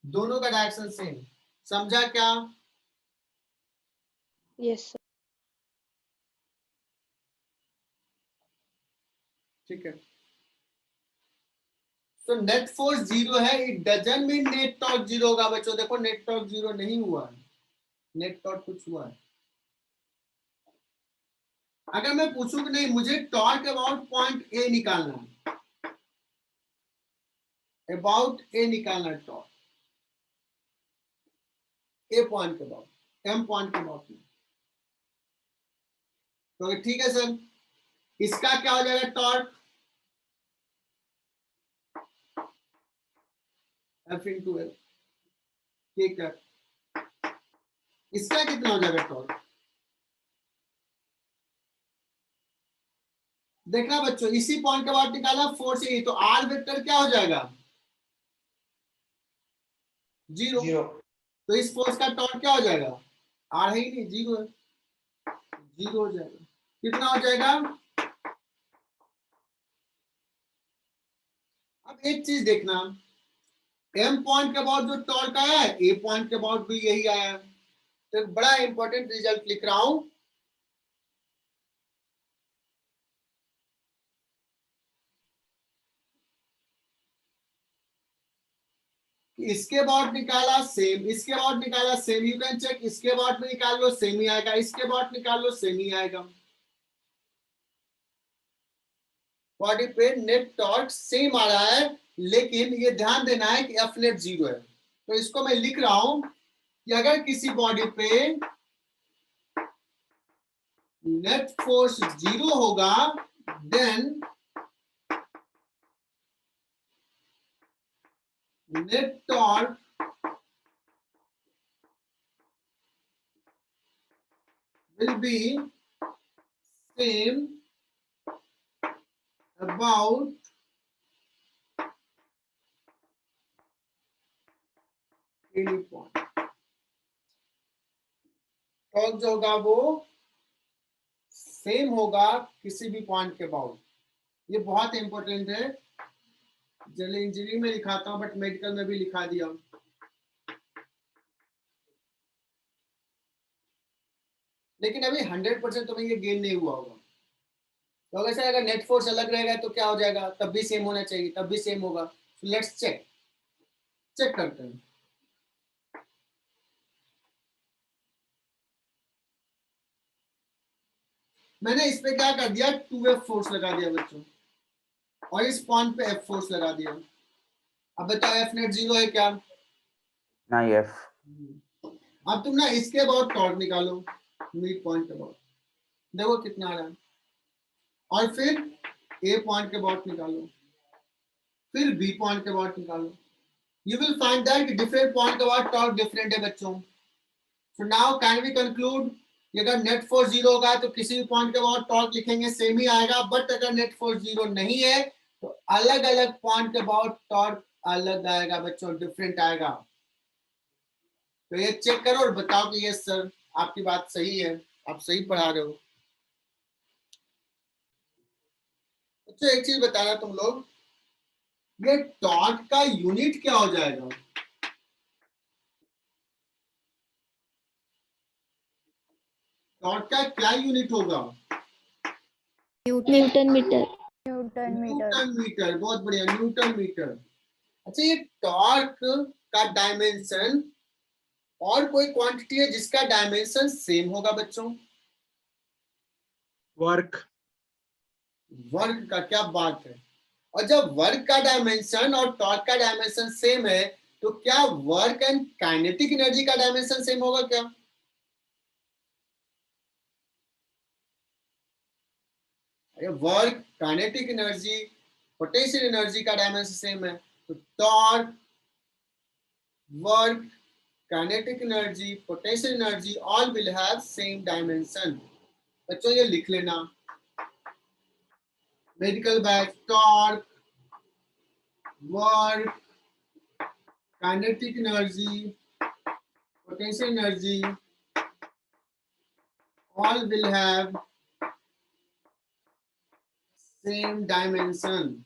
दोनों का डायरेक्शन सेम। समझा क्या? Yes sir. ठीक है। तो नेट फोर्स 0 है, it doesn't mean net torque 0 होगा बच्चों। देखो नेट टॉर्क 0 नहीं हुआ है, नेट टॉर्क कुछ हुआ है। अगर मैं पूछूं कि नहीं मुझे टॉर्क अबाउट पॉइंट ए निकालना है, अबाउट ए निकालना है, टॉर्क ए पॉइंट के अबाउट, एम पॉइंट के अबाउट में, तो ठीक है सर। इसका क्या हो जाएगा टॉर्क? एफ इंटू एल, ठीक है। इसका कितना हो जाएगा टॉर्क? देखना बच्चों, इसी पॉइंट के बाद निकाला फोर्स ए, तो आर वेक्टर क्या हो जाएगा? 0। 0। तो इस फोर्स का टॉर्क क्या हो जाएगा? आर है ही नहीं, 0 है, 0 हो जाएगा। कितना हो जाएगा? अब एक चीज देखना, एम पॉइंट के बाद जो टॉर्क आया है, ए पॉइंट के बाद भी यही आया है। तो बड़ा इंपॉर्टेंट रिजल्ट लिख रहा हूं। इसके बाद निकाला सेम, इसके बाद निकाला सेम, यू कैन चेक। इसके बाद में निकाल लो सेम ही आएगा, इसके बाद निकाल लो सेम ही आएगा। बॉडी पे नेट टॉर्क सेम आ रहा है, लेकिन ये ध्यान देना है कि एफ नेट 0 है। तो इसको मैं लिख रहा हूं कि अगर किसी बॉडी पे नेट फोर्स 0 होगा, then net torque will be same about any point। Torque जो होगा वो सेम होगा किसी भी पॉइंट के अबाउट। ये बहुत इंपॉर्टेंट है, जनरल इंजीनियरिंग में लिखाता हूं, बट मेडिकल में भी लिखा दिया। लेकिन अभी 100% तुम्हें ये गेन नहीं हुआ होगा। तो अगर सर अगर नेट फोर्स अलग रहेगा तो क्या हो जाएगा? तब भी सेम होना चाहिए, तब भी सेम होगा। सो लेट्स चेक करते हैं। मैंने इस पे क्या कर दिया, 2F फोर्स लगा दिया बच्चों, और इस पॉइंट पे F फोर्स लगा दिया। अब बताओ F नेट 0 है क्या? नहीं एफ। अब तुम ना इसके बाद टॉर्क निकालो, मिड पॉइंट के बाद, देखो कितना आ रहा है। और फिर A पॉइंट के बाद निकालो, फिर B पॉइंट के बाद निकालो। You will find that different point के बाद टॉर्क डिफरेंट है बच्चों। So now can we conclude कि अगर नेट फोर्स 0 होगा तो किसी भी पॉइंट के बाद टॉर्क लिखेंगे सेम ही आएगा, बट अगर नेट फोर्स 0 नहीं है तो अलग अलग पॉइंट के बाद टॉर्क अलग आएगा बच्चों, डिफरेंट आएगा। तो ये चेक करो और बताओ कि यस सर आपकी बात सही है, आप सही पढ़ा रहे हो। अच्छा एक चीज बताना तुम लोग, ये टॉर्क का यूनिट क्या हो जाएगा? टॉर्क का क्या यूनिट होगा? Newton metre. न्यूटन मीटर, बहुत बढ़िया, न्यूटन मीटर। अच्छा ये टॉर्क का डायमेंशन और कोई क्वांटिटी है जिसका डायमेंशन सेम होगा बच्चों? वर्क। वर्क का, क्या बात है। और जब वर्क का डायमेंशन और टॉर्क का डायमेंशन सेम है तो क्या वर्क एंड काइनेटिक एनर्जी का डायमेंशन सेम होगा क्या? Work, kinetic energy, potential energy का डायमेंशन सेम है तो torque, work, kinetic energy, potential energy all will have same dimension. बच्चों ये लिख लेना, medical batch, torque, work, kinetic energy, potential energy all will have same dimension.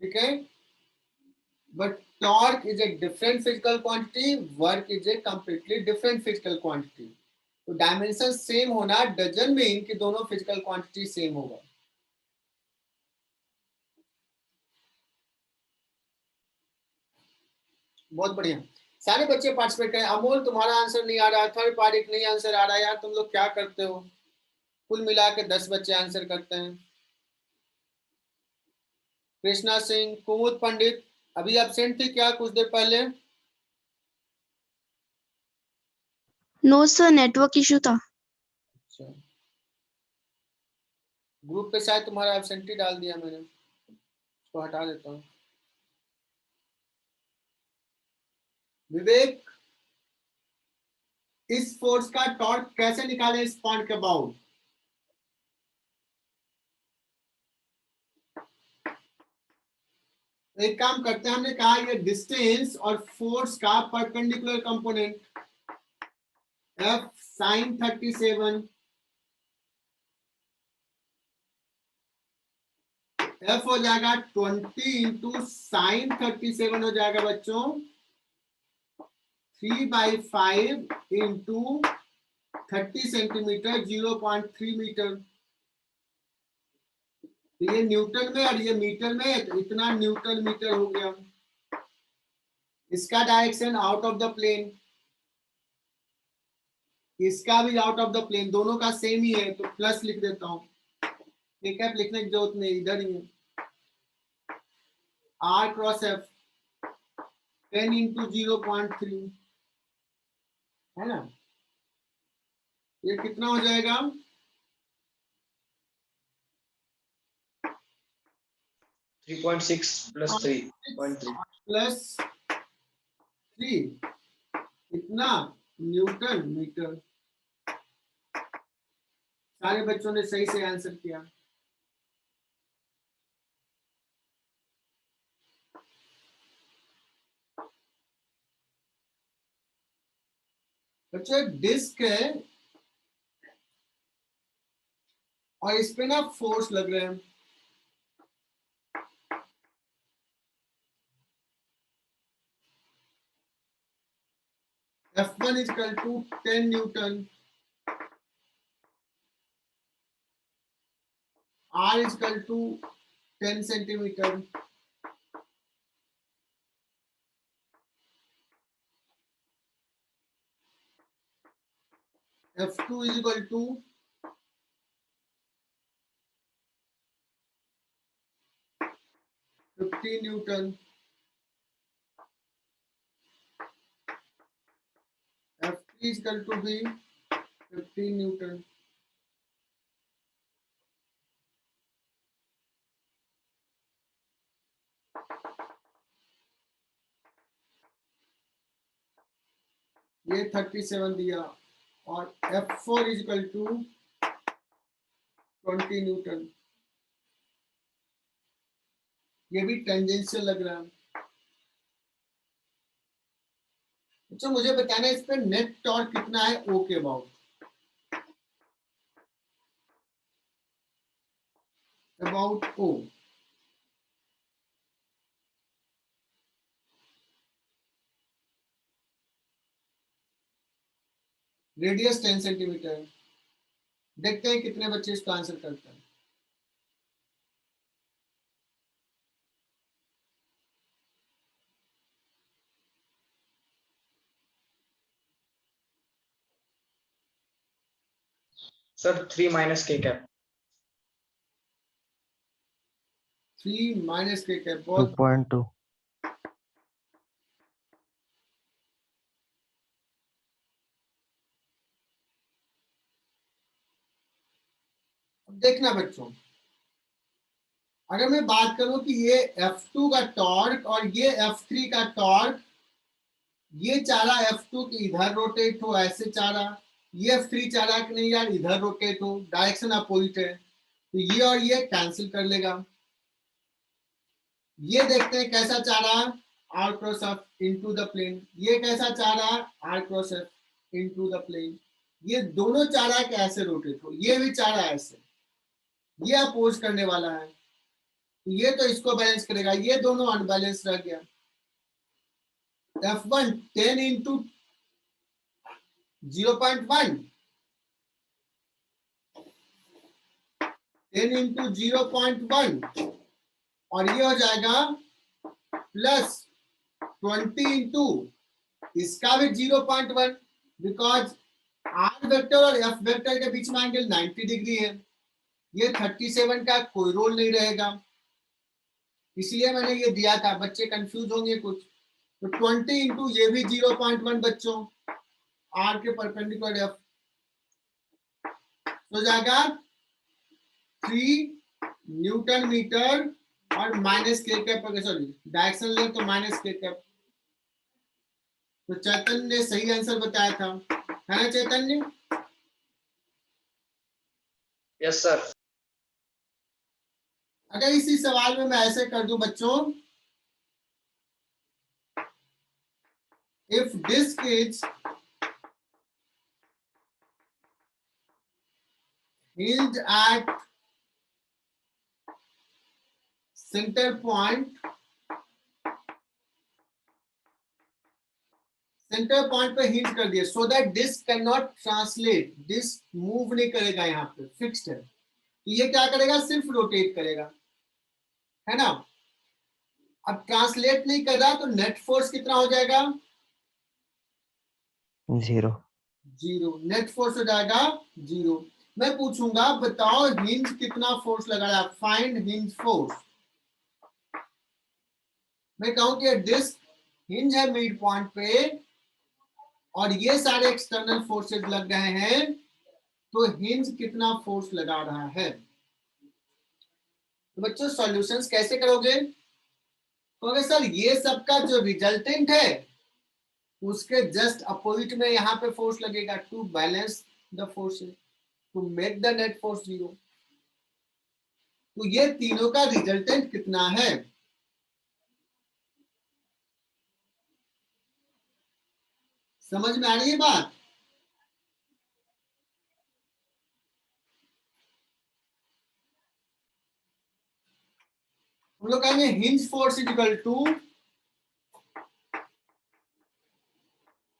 ठीक है, but torque is a different physical quantity, work is a completely different physical quantity. तो dimension same होना doesn't mean कि दोनों physical quantity same होगा। बहुत बढ़िया, सारे बच्चे पार्टिसिपेट करें। अमोल तुम्हारा आंसर नहीं आ रहा, थर्ड पार्ट एक नहीं आंसर आ रहा, यार तुम लोग क्या करते हो? कुल मिला के 10 बच्चे आंसर करते हैं। कृष्णा सिंह, कुमुद पंडित अभी एब्सेंट थी क्या कुछ देर पहले? नो सर, नेटवर्क इशू था। अच्छा, ग्रुप पे शायद तुम्हारा एब्सेंटी डाल दिया मैंने, उसको हटा देता हूँ। विवेक, इस फोर्स का टॉर्क कैसे निकालें इस पॉइंट के बाउंड? एक काम करते हैं, हमने कहा ये डिस्टेंस और फोर्स का perpendicular component F sin 37, F हो जाएगा 20 इंटू साइन 37 हो जाएगा बच्चों 3/5 इंटू 30 सेंटीमीटर 0.3 मीटर। तो ये न्यूटन में और ये मीटर में, तो इतना न्यूटन मीटर हो गया। इसका direction out of the plane, इसका भी आउट ऑफ द प्लेन, दोनों का सेम ही है तो प्लस लिख देता हूं। ठीक है, लिखने की जरूरत नहीं, इधर ही है। R क्रॉस F 10 इंटू 0.3 है ना, ये कितना हो जाएगा? 3.6 प्लस 3.3 प्लस 3, इतना न्यूटन मीटर। सारे बच्चों ने सही से आंसर किया। बच्चों एक डिस्क है और इस पे ना फोर्स लग रहे हैं। F1 is equal to 10 Newton, R is equal to 10 centimetre, F2 is equal to 15 Newton, F3 is equal to be 15 Newton. ये 37 दिया और F4 is equal to 20 Newton. ये भी टेंजेंशियल लग रहा है। अच्छा मुझे बताना है इस पे नेट टॉर्क कितना है ओ के about. About O radius 10 centimetre. देखते हैं कितने बच्चे इसका आंसर करते हैं। Sir 3 minus k cap. 3 minus k cap बहुत 2.2 देखना बच्चों, अगर मैं बात करूं कि ये F2 का टॉर्क और ये F3 का टॉर्क, ये चाह रहा F2 कि इधर रोटेट हो, ऐसे चाह रहा, ये F3 चाह रहा कि नहीं यार इधर रोटेट हो, डायरेक्शन अपोजिट है, तो ये और ये कैंसिल कर लेगा। ये देखते हैं कैसा चाह रहा R cross F into the plane, ये कैसा चाह रहा R cross F into the plane. ये दोनों चाह रहा है कि ऐसे रोटेट हो, ये भी चाह रहा है ऐसे, ये अपोज करने वाला है, ये तो इसको बैलेंस करेगा, ये दोनों अनबैलेंस रह गया। F1 10 इंटू 0.1, 10 इंटू 0.1 और ये हो जाएगा प्लस 20 इंटू इसका भी 0.1, बिकॉज आर वेक्टर और एफ वेक्टर के बीच में एंगल 90 डिग्री है, ये 37 का कोई रोल नहीं रहेगा, इसलिए मैंने ये दिया था। बच्चे कंफ्यूज होंगे कुछ, तो 20 इंटू ये भी 0.1 बच्चों आर के परपेंडिकुलर एफ हो जाएगा 3 न्यूटन मीटर और minus k cap, sorry direction ले तो माइनस के कैप। तो चैतन्य ने सही आंसर बताया था, है ना चैतन्य? Yes sir. अगर इसी सवाल में मैं ऐसे कर दूं बच्चों, if disc is hinged at center point पे हिंज कर दिया, so that disc can not translate, disc move नहीं करेगा, यहाँ पे फिक्स्ड है, तो ये क्या करेगा, सिर्फ रोटेट करेगा, है ना। अब ट्रांसलेट नहीं कर रहा तो नेट फोर्स कितना हो जाएगा, 0 नेट फोर्स हो जाएगा 0। मैं पूछूंगा बताओ हिंज कितना फोर्स लगा रहा है, फाइंड हिंज फोर्स। मैं कहूं कि डिस्क हिंज है मिड पॉइंट पे और ये सारे एक्सटर्नल फोर्सेस लग गए हैं, तो हिंज कितना फोर्स लगा रहा है। तो बच्चों सॉल्यूशंस कैसे करोगे, तो सर ये सबका जो रिजल्टेंट है उसके जस्ट अपोजिट में यहाँ पे फोर्स लगेगा, to balance the forces, to make the net force 0। तो ये तीनों का रिजल्टेंट कितना है, समझ में आ रही है बात? हम लोग कहेंगे hinge force is equal to,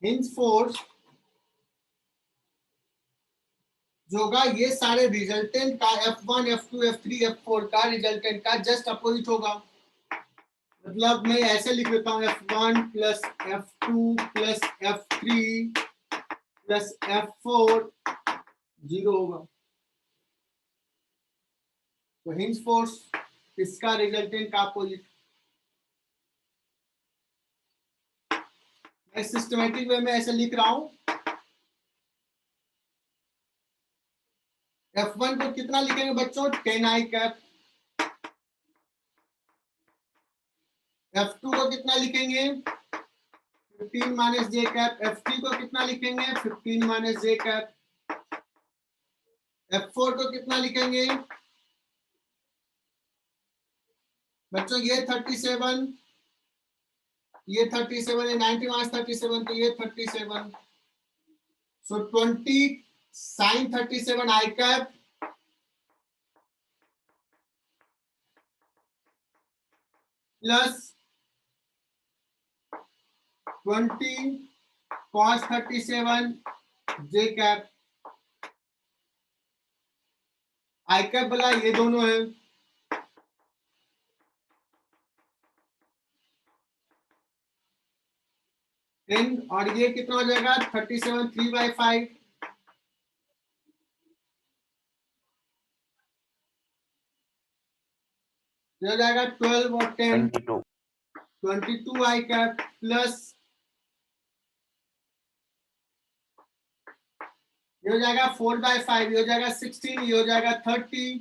hinge force जो होगा ये सारे रिजल्टेंट का F1 F2 F3 F4 का रिजल्टेंट का जस्ट अपोजिट होगा। मतलब मैं ऐसे लिख देता हूं F1 plus F2 plus F3 plus F4 0 होगा। तो हिंज फोर्स इसका रिजल्टेंट का अपोजिट। मैं सिस्टमैटिक वे में ऐसे लिख रहा हूं, F1 को कितना लिखेंगे बच्चों, 10i कैप। F2 को कितना लिखेंगे, 15 माइनस जे कैप, F3 को कितना लिखेंगे 15 माइनस जे कैप, F4 को कितना लिखेंगे बच्चों, ये 37, ये 37 है, 90 माइनस 37 तो ये 37, सो 20 साइन 37 आई कैप प्लस 20 cos 37 जे कैप, आई कैप वाला ये दोनों है, और ये कितना हो जाएगा 37 3/5, हो जाएगा 12 और 10 22. 22 आई कैप प्लस ये हो जाएगा 4/5, ये हो जाएगा 16, ये हो जाएगा 30,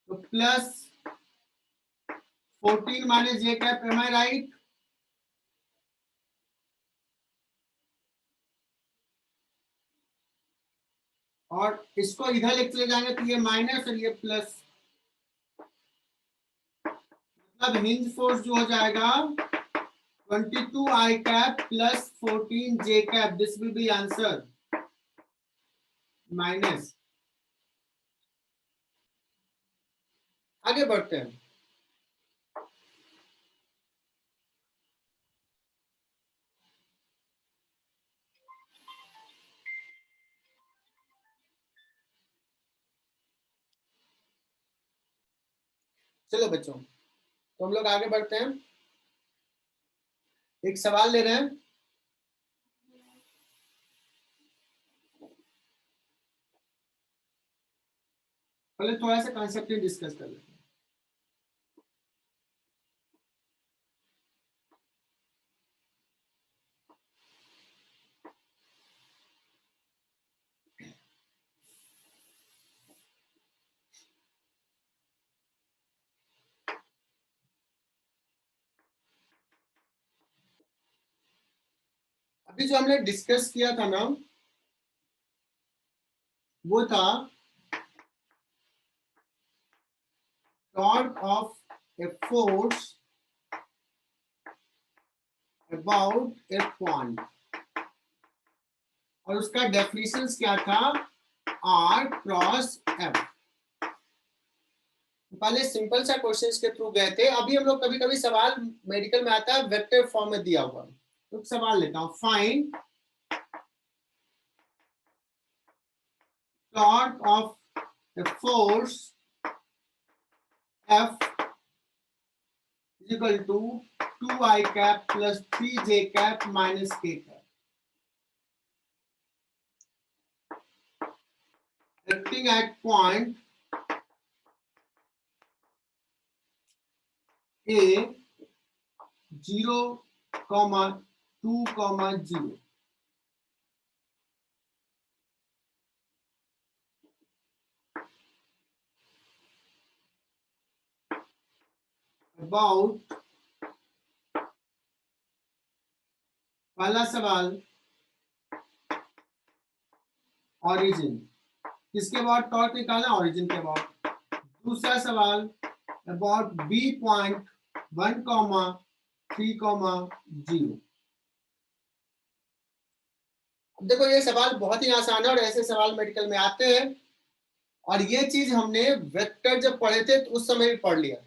तो प्लस 14 माइनस जे कैप, एम आई राइट? और इसको इधर लेके चले जाएंगे तो ये माइनस और ये प्लस, मतलब हिंज फोर्स जो हो जाएगा 22 I cap plus 14 J cap, this will be answer minus. आगे बढ़ते हैं, चलो बच्चों तो हम लोग आगे बढ़ते हैं, एक सवाल ले रहे हैं, पहले थोड़ा सा कॉन्सेप्ट डिस्कस कर लेते हैं। अभी जो हमने डिस्कस किया था ना वो था torque of a force about A point, और उसका डेफिनेशन क्या था R क्रॉस F। पहले सिंपल सा क्वेश्चंस के थ्रू गए थे, अभी हम लोग कभी कभी सवाल मेडिकल में आता है वेक्टर फॉर्म में दिया हुआ, तो सवाल लेता हूं, find torque of a force F is equal to 2i cap plus 3j cap minus k cap, acting at point A 0, 2, 0, about, पहला सवाल ऑरिजिन, किसके बाद टॉर्क निकालना, ऑरिजिन के बाद। दूसरा सवाल अबाउट बी पॉइंट 1, 3, 0। देखो ये सवाल बहुत ही आसान है और ऐसे सवाल मेडिकल में आते हैं, और ये चीज हमने वेक्टर जब पढ़े थे तो उस समय भी पढ़ लिया था,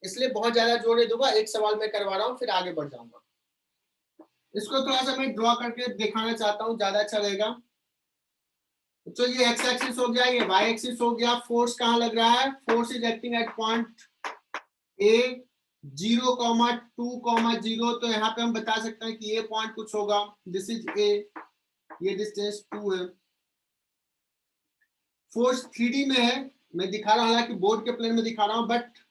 इसलिए बहुत ज्यादा जोर नहीं दूंगा, एक सवाल मैं करवा रहा हूं फिर आगे बढ़ जाऊंगा। इसको थोड़ा सा मैं ड्रॉ करके दिखाना चाहता हूं, ज्यादा अच्छा रहेगा। तो ये एक्स एक्सिस हो गया, ये वाई एक्सिस हो गया, फोर्स कहां लग रहा है, force is acting at point A 0, 2, 0, तो यहाँ पे हम बता सकते हैं कि ये पॉइंट कुछ होगा, दिस इज ए, ये डिस्टेंस 2 है। फोर्स 3D में है, मैं दिखा रहा हूं, हालांकि बोर्ड के प्लेन में दिखा रहा हूं, बट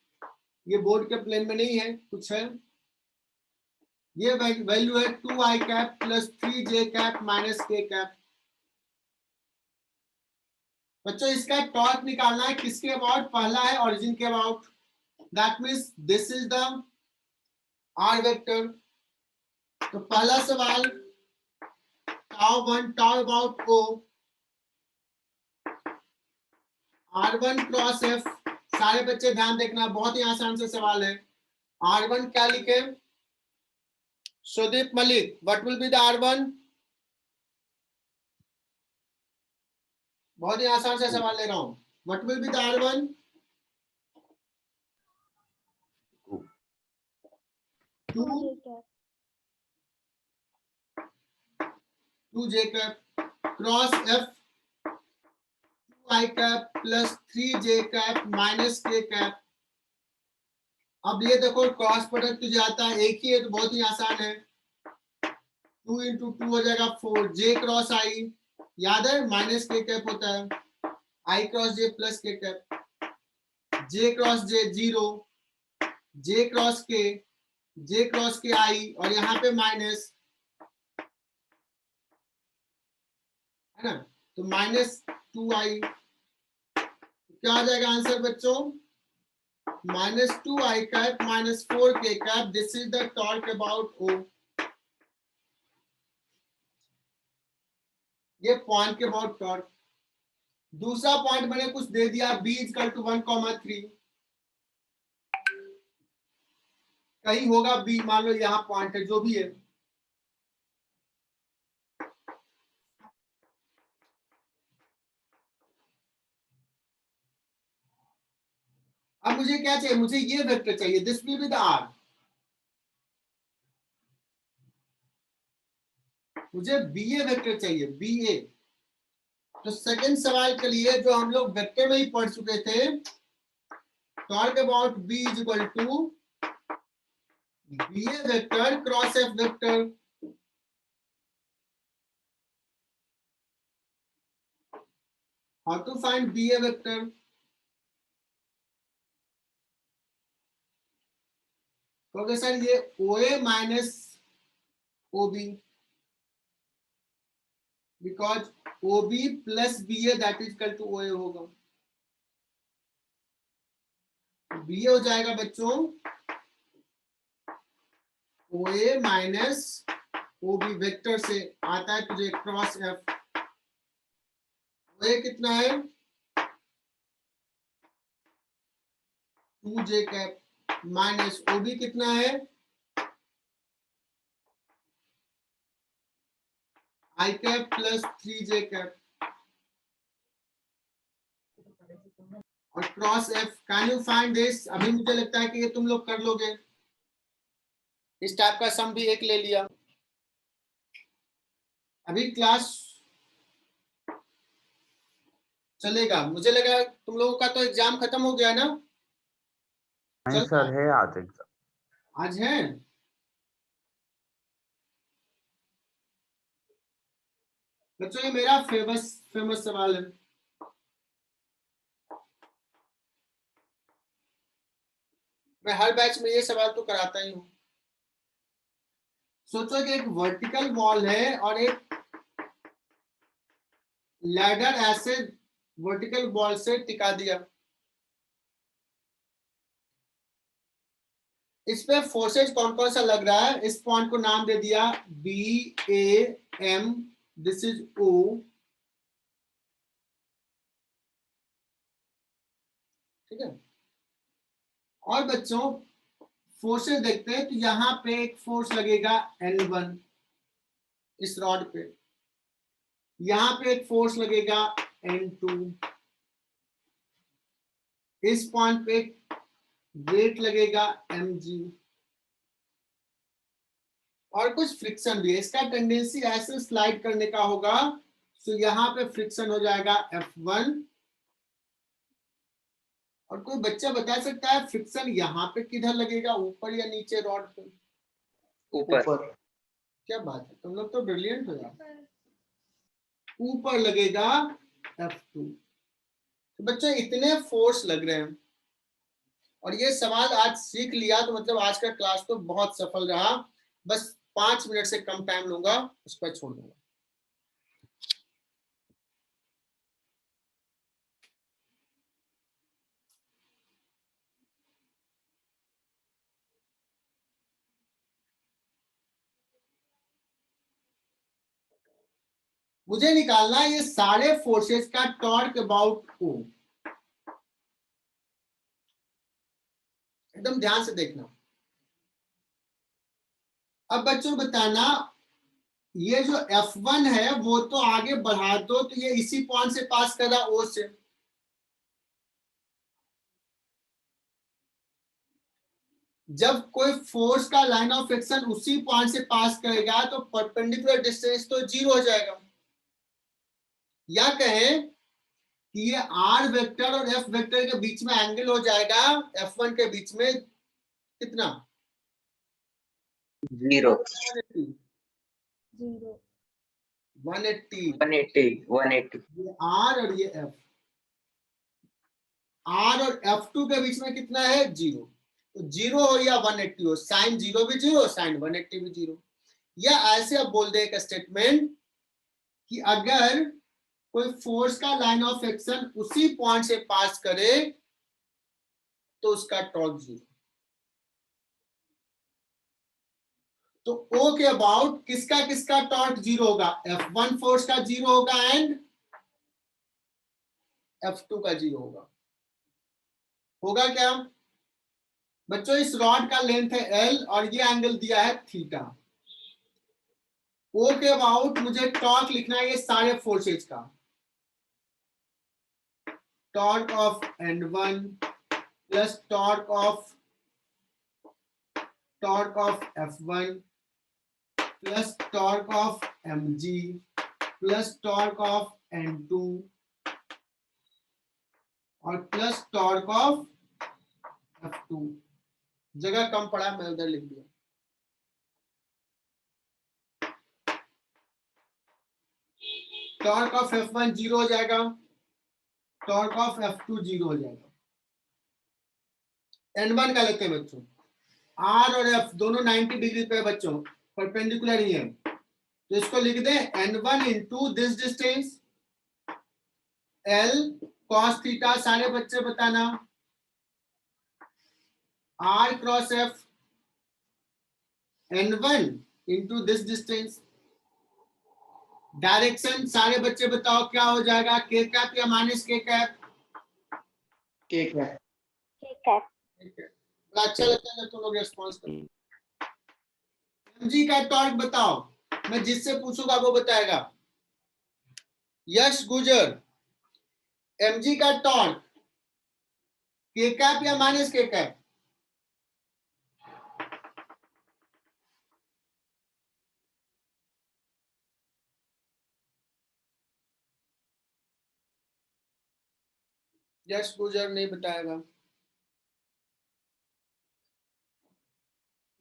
ये बोर्ड के प्लेन में नहीं है, कुछ है, ये वैल्यू है 2i cap plus 3j cap minus k cap. बच्चों इसका टॉर्क निकालना है किसके अबाउट, पहला है ओरिजिन के about, that means this is the r vector, तो पहला सवाल tau 1 tau about O R1 cross F। सारे बच्चे ध्यान देखना, बहुत ही आसान से सवाल है। R1 क्या लिखे? Sudeep Malik, what will be the R1? बहुत ही आसान से सवाल ले रहा हूं। What will be the R1? 2 2j cap cross F 2i cap plus 3j cap minus k cap. अब ये देखो क्रॉस प्रोडक्ट तुझे आता है, एक ही है तो बहुत ही आसान है। 2 इंटू 2 हो जाएगा 4, j क्रॉस i याद है माइनस k कैप होता है, i cross j plus k cap, j cross j 0, j cross k i और यहाँ पे माइनस है ना, तो माइनस 2i। क्या आ जाएगा आंसर बच्चों? Minus 2i cap minus 4k cap. This is the torque about O। ये पॉइंट के अबाउट टॉर्क। दूसरा पॉइंट मैंने कुछ दे दिया, b इक्वल टू 1,3 कहीं होगा b, मान लो यहाँ पॉइंट है, जो भी है। अब मुझे क्या चाहिए? मुझे ये वेक्टर चाहिए, this will be the R। मुझे BA वेक्टर चाहिए, BA। तो सेकंड सवाल के लिए जो हम लोग वेक्टर में ही पढ़ चुके थे, talk about B is equal to BA vector cross F vector. How to find BA vector? क्योंकि सर ये OA minus OB, because OB plus BA that is equal to OA होगा। BA हो जाएगा बच्चों OA माइनस OB वेक्टर से आता है तुझे क्रॉस F। OA कितना है? 2j कैप माइनस OB कितना है? I cap plus 3j cap और cross F। Can you find this? अभी मुझे लगता है कि ये तुम लोग कर लोगे। इस टाइप का सम भी एक ले लिया। अभी क्लास चलेगा, मुझे लगा तुम लोगों का तो एग्जाम खत्म हो गया ना? नहीं चल सर, है आज एग्जाम। आज है? बच्चों ये मेरा फेमस सवाल है। मैं हर बैच में ये सवाल तो कराता ही हूँ। सोचो कि एक वर्टिकल वॉल है और एक लैडर ऐसे वर्टिकल वॉल से टिका दिया। इस पे फोर्सेज कौन कौन सा लग रहा है? इस पॉइंट को नाम दे दिया BAM, दिस इज O। ठीक है, और बच्चों फोर्सेस देखते हैं तो यहां पे एक फोर्स लगेगा N1 इस रॉड पे, यहां पे एक फोर्स लगेगा N2, इस पॉइंट पे वेट लगेगा mg और कुछ फ्रिक्शन भी है। इसका टेंडेंसी ऐसे स्लाइड करने का होगा, तो यहाँ पे फ्रिक्शन हो जाएगा F1। और कोई बच्चा बता सकता है फ्रिक्शन यहाँ पे किधर लगेगा, ऊपर या नीचे रॉड पे? ऊपर। क्या बात है, तुम लोग तो ब्रिलियंट हो यार। ऊपर लगेगा F2। तो बच्चों इतने फोर्स लग रहे हैं और ये सवाल आज सीख लिया तो मतलब आज का क्लास तो बहुत सफल रहा। बस 5 मिनट से कम टाइम लूंगा, उस पर छोड़ दूंगा। मुझे निकालना है ये सारे फोर्सेस का टॉर्क अबाउट O। एकदम ध्यान से देखना। अब बच्चों बताना, ये जो F1 है वो तो आगे बढ़ा दो, तो ये इसी पॉइंट से पास कर रहा O से। जब कोई फोर्स का लाइन ऑफ एक्शन उसी पॉइंट से पास करेगा तो परपेंडिकुलर डिस्टेंस तो 0 हो जाएगा। या कहें कि ये R वेक्टर और F वेक्टर के बीच में एंगल हो जाएगा F1 के बीच में कितना? 0 180। 180 ये R और ये F, R और F2 के बीच में कितना है? 0। तो 0 हो या 180 हो, साइन 0 भी 0, साइन 180 भी 0। या ऐसे अब बोल दे एक स्टेटमेंट कि अगर कोई फोर्स का लाइन ऑफ एक्शन उसी पॉइंट से पास करे तो उसका टॉर्क 0। तो O के अबाउट किसका किसका टॉर्क 0 होगा? F1 फोर्स का 0 होगा एंड F2 का 0 होगा। होगा क्या बच्चों? इस रॉड का लेंथ है L और ये एंगल दिया है थीटा। O के अबाउट मुझे टॉर्क लिखना है ये सारे फोर्सेज का। Torque of N1 plus torque of F1 plus torque of mg plus torque of N2 और प्लस टॉर्क ऑफ F2। जगह कम पड़ा, मैं उधर लिख दिया। टॉर्क ऑफ F1 0 हो जाएगा, टॉर्क ऑफ F2 0 हो जाएगा। N1 का लेते हैं बच्चों। R और F दोनों 90 डिग्री पे बच्चों, परपेंडिकुलर ही है, तो इसको लिख दें N1 into this distance L cos theta. सारे बच्चे बताना R cross F N1 into this distance. Direction सारे बच्चे बताओ क्या हो जाएगा? K कैप या minus K cap? K cap. बड़ा अच्छा लगता है तुम लोग रेस्पॉन्स करो। mg का टॉर्क बताओ, मैं जिससे पूछूंगा वो बताएगा। यश गुजर, mg का टॉर्क K कैप या माइनस K कैप? यश गुजर नहीं बताएगा।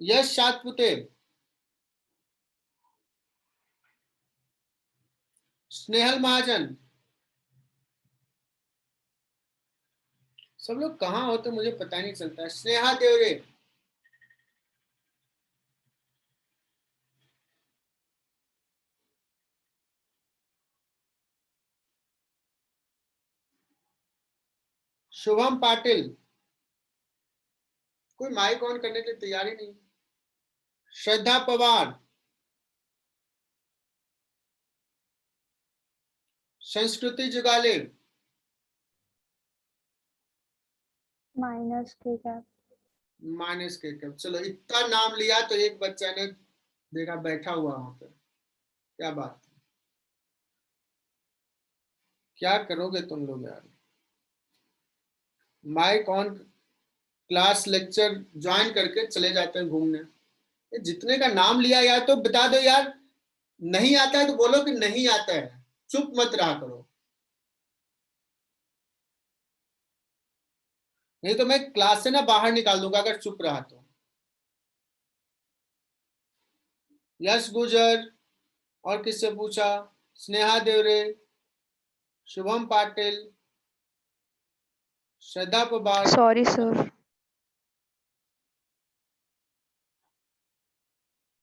यश सातपुते, स्नेहल महाजन, सब लोग कहाँ होते मुझे पता नहीं चलता। स्नेहा देवरे, शुभम पाटिल, कोई माइक ऑन करने के लिए तैयार ही नहीं। Shraddha Pawar, Sanskriti Jugale, minus K cap. Minus K cap. चलो इतना नाम लिया तो एक बच्चा ने देखा बैठा हुआ वहां पर, क्या बात, क्या करोगे तुम लोग यार? Mic on, class lecture join करके चले जाते हैं घूमने। जितने का नाम लिया यार तो बता दो यार, नहीं आता है तो बोलो कि नहीं आता है, चुप मत रहा करो, नहीं तो मैं क्लास से ना बाहर निकाल दूंगा अगर चुप रहा तो। यश गुजर, और किससे पूछा? स्नेहा देवरे, शुभम पाटिल, श्रद्धा पवार। Sorry sir.